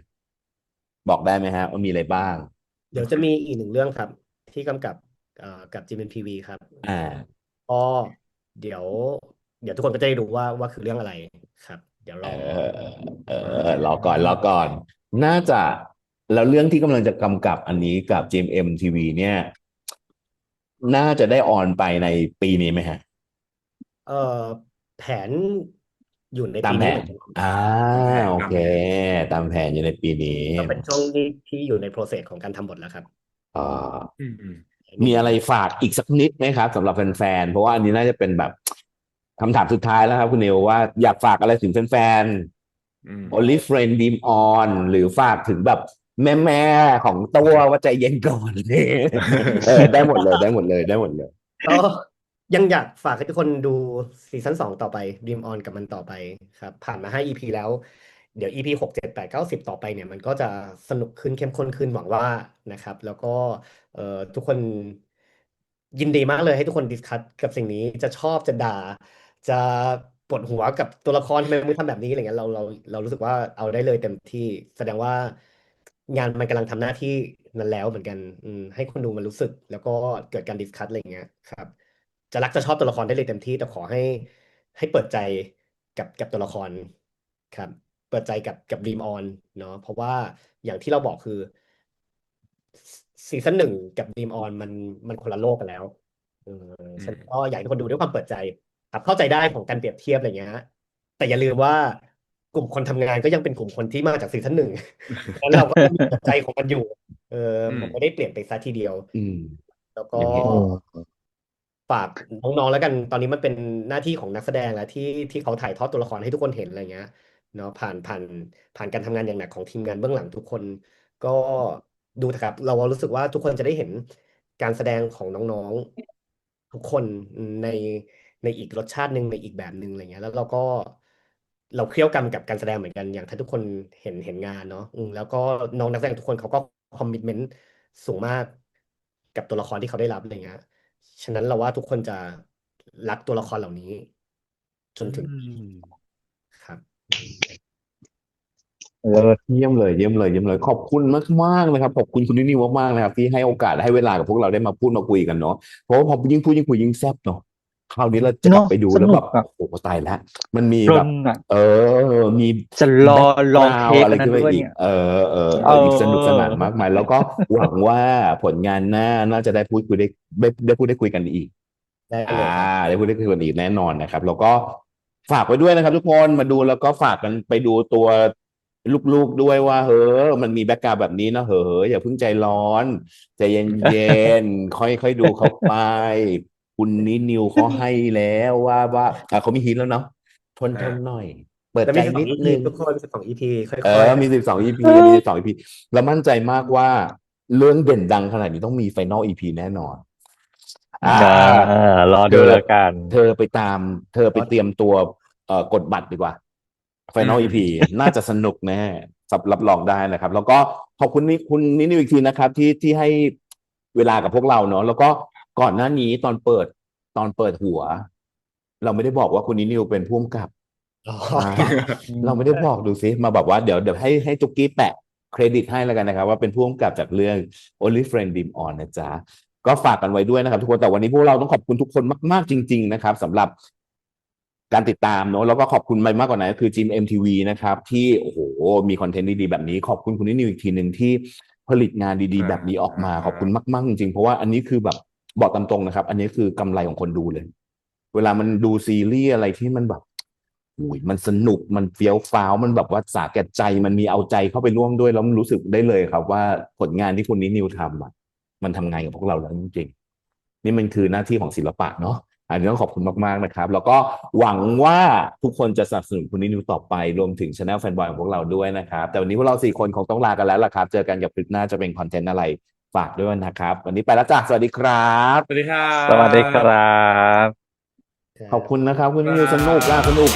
บอกได้ไหมฮะว่ามีอะไรบ้าง เดี๋ยวจะมีอีก1 เรื่องครับ ที่กำกับกับ GMMTV ครับ อ่า ก็เดี๋ยวทุกคนก็จะได้รู้ว่าคือเรื่องอะไรครับ เดี๋ยวร เอ อ รอก่อน น่าจะ แล้วเรื่องที่กำลังจะกำกับอันนี้กับ GMM TV เนี่ย น่าจะได้ออนไปในปีนี้ไหมฮะ แผนอยู่ใน ตา ปี มแผ นี้ น เหมือนกัน โอเค ตามแผนอยู่ในปีนี้ ก็เป็นช่วงที่อยู่ใน process ของการทำบทแล้วครับ อ่า อืม มีอะไรฝากอีกสักนิดไหมครับสำหรับแฟนๆ เพราะว่าอันนี้น่าจะเป็นแบบคำถามสุดท้ายแล้วครับคุณนิวว่าอยากฝากอะไรถึงแฟน อืม ๆ Only Friend Dream On หรือฝากถึงแบบแม่ๆของตัวว่าใจเย็นก่อน ได้หมดเลย ก็ยังอยากฝากให้ทุกคนดูซีซั่น2ต่อไป Dream On กับมันต่อไปครับผ่านมา5 EP แล้ว เดี๋ยว EP 6 7 8 9 10ต่อไปเนี่ยมันก็จะสนุกขึ้นเข้มข้นขึ้นหวังว่านะครับ แล้วก็ทุกคนยินดีมากเลยให้ทุกคนดิสคัสกับสิ่งนี้จะชอบจะด่า จะปวดหัวกับตัวละครทำไมมึงทำแบบนี้อะไรเงี้ยเรารู้สึกว่าเอาได้เลยเต็มที่ แสดงว่างานมันกำลังทำหน้าที่นั้นแล้วเหมือนกันให้คนดูมันรู้สึก แล้วก็เกิดการดิสคัสอะไรเงี้ยครับ จะรักจะชอบตัวละครได้เลยเต็มที่แต่ขอให้เปิดใจกับตัวละครครับ เปิดใจกับ Dream On เนาะเพราะว่าอย่างที่เราบอกคือซีซั่น1กับ Dream On มันคนละโลกกันแล้วฉันก็อยากให้ทุกคนดูด้วยความเปิดใจครับเข้าใจได้ของการเปรียบเทียบอะไรเงี้ยแต่อย่าลืมว่ากลุ่มคนทำงานก็ยังเป็นกลุ่มคนที่มาจากซีซั่น1แล้วเราก็มีหัวใจของมันอยู่มันไม่ได้เปลี่ยนไปซะทีเดียว อืม แล้วก็ อย่างนี้ ฝากน้องๆแล้วกันตอนนี้มันเป็นหน้าที่ของนักแสดงแล้วที่เขาถ่ายทอดตัวละครให้ทุกคนเห็นอะไรเงี้ยเนาะผ่านการทำงานอย่างหนักของทีมงานเบื้องหลังทุกคน ก็ดูเถอะครับเรารู้สึกว่าทุกคนจะได้เห็นการแสดงของน้องๆทุกคนในในอีกรสชาติหนึ่งในอีกแบบหนึ่งอะไรเงี้ยแล้วเราเคี่ยวกรรมกับการแสดงเหมือนกันอย่างถ้าทุกคนเห็นงานเนาะแล้วก็น้องนักแสดงทุกคนเขาก็คอมมิตเมนต์สูงมากกับตัวละครที่เขาได้รับอะไรเงี้ย ฉะนั้นเราว่าทุกคนจะรักตัวละครเหล่านี้ จนถึงครับ เลิศ เยี่ยมเลย ขอบคุณมากๆนะครับขอบคุณคุณนิวมากๆนะครับที่ให้โอกาสให้เวลากับพวกเราได้มาพูดมาคุยกันเนาะเพราะว่าพอยิ่งพูดยิ่งคุยยิ่งแซ่บเนาะคราวนี้เราจะกลับ เนาะ ไปดู ส แล้ว นุ แบ ก บ อ่ะ โอ้โหตายแล้วมันมี เพลิ แบบ นอ่ะ มี จะรอ background เทค อะไร อันนั้ ขึ้ น นมา ด้วย อีก เนี่ย อีกสนุกสนานมากมาย แล้วก็หวังว่าผลงานหน้าน่าจะได้พูดคุยได้พูดได้คุยกันอีก ได้เลยครับ ได้พูดได้คุยกันอีกแน่นอนนะครับแล้วก็ฝากไว้ด้วยนะครับทุกคนมาดูแล้วก็ฝากกันไปดูตัวลูกๆด้วยว่ามันมีแบ็กกราวด์แบบนี้นะอย่าเพิ่งใจร้อนใจเย็นๆค่อยๆดูเขาไปคุณนิวเขาให้แล้วว่าเขามีฮิตแล้วเนาะทนหน่อย เปิด แล้ว ใจ มี12 นิด EP นึง ทุกคน12 EP ค่อยๆ มี12 EP มี12 EP เรามั่นใจมากว่า เรื่องเด่นดังขนาดนี้ต้องมีไฟนอลอีพีแน่นอนอ่า รอ เธ ดู อ แล้วกัน เธอไปตาม เธอไปเตรียมตัวกดบัตรดีกว่า ไฟนอลอีพีน่าจะสนุกแน่รับรองได้นะครับ แล้วก็ขอบคุณนี่คุณนินิวอีกทีนะครับ ที่ให้เวลากับพวกเราเนาะแล้วก็ก่อนหน้านี้ตอนเปิดหัว เราไม่ได้บอกว่าคุณนินิวเป็นผู้กำกับ อ๋อ เราไม่ได้บอกดูซิมาแบบว่าเดี๋ยวให้จุกกี้แปะเครดิตให้แล้วกันนะครับ ว่าเป็นผู้กำกับจากเรื่อง Only Friend Dream On นะจ๊ะก็ฝากกันไว้ด้วยนะครับทุกคนแต่วันนี้พวกเราต้องขอบคุณทุกคนมากๆจริง ๆ นะครับสำหรับการติดตามเนอะแล้วก็ขอบคุณมากกว่านั้นคือจิม MTV นะครับที่โอ้โหมีคอนเทนต์ดีๆแบบนี้ขอบคุณคุณนิวอีกทีหนึ่งที่ผลิตงานดีๆแบบนี้ออกมาขอบคุณมากๆจริงๆเพราะว่าอันนี้คือแบบบอกตามตรงนะครับ อันนี้คือกำไรของคนดูเลย เวลามันดูซีรีส์อะไรที่มันแบบอุ้ยมันสนุกมันเฟี้ยวฟ้าวมันแบบว่าสาแก่ใจมันมีเอาใจเข้าไปร่วมด้วยแล้วมันรู้สึกได้เลยครับว่าผลงานที่คุณนิวทำอ่ะมันทำงานกับพวกเราแล้วจริงๆนี่มันคือหน้าที่ของศิลปะเนาะอันนี้ต้องขอบคุณมากๆนะครับ แล้วก็หวังว่าทุกคนจะสนับสนุนคุณนิวต่อไปรวมถึง Channel Fanboy ของพวกเราด้วยนะครับแต่วันนี้พวกเรา4 คนคงต้องลากันแล้วล่ะครับเจอกันกับคลิปหน้าจะเป็นคอนเทนต์อะไรฝากด้วยนะครับวันนี้ไปแล้วจ้ะสวัสดีครับ สวัสดีครั สวัสดีค บ รับ ขอบคุณนะครับคุณนิวสนุก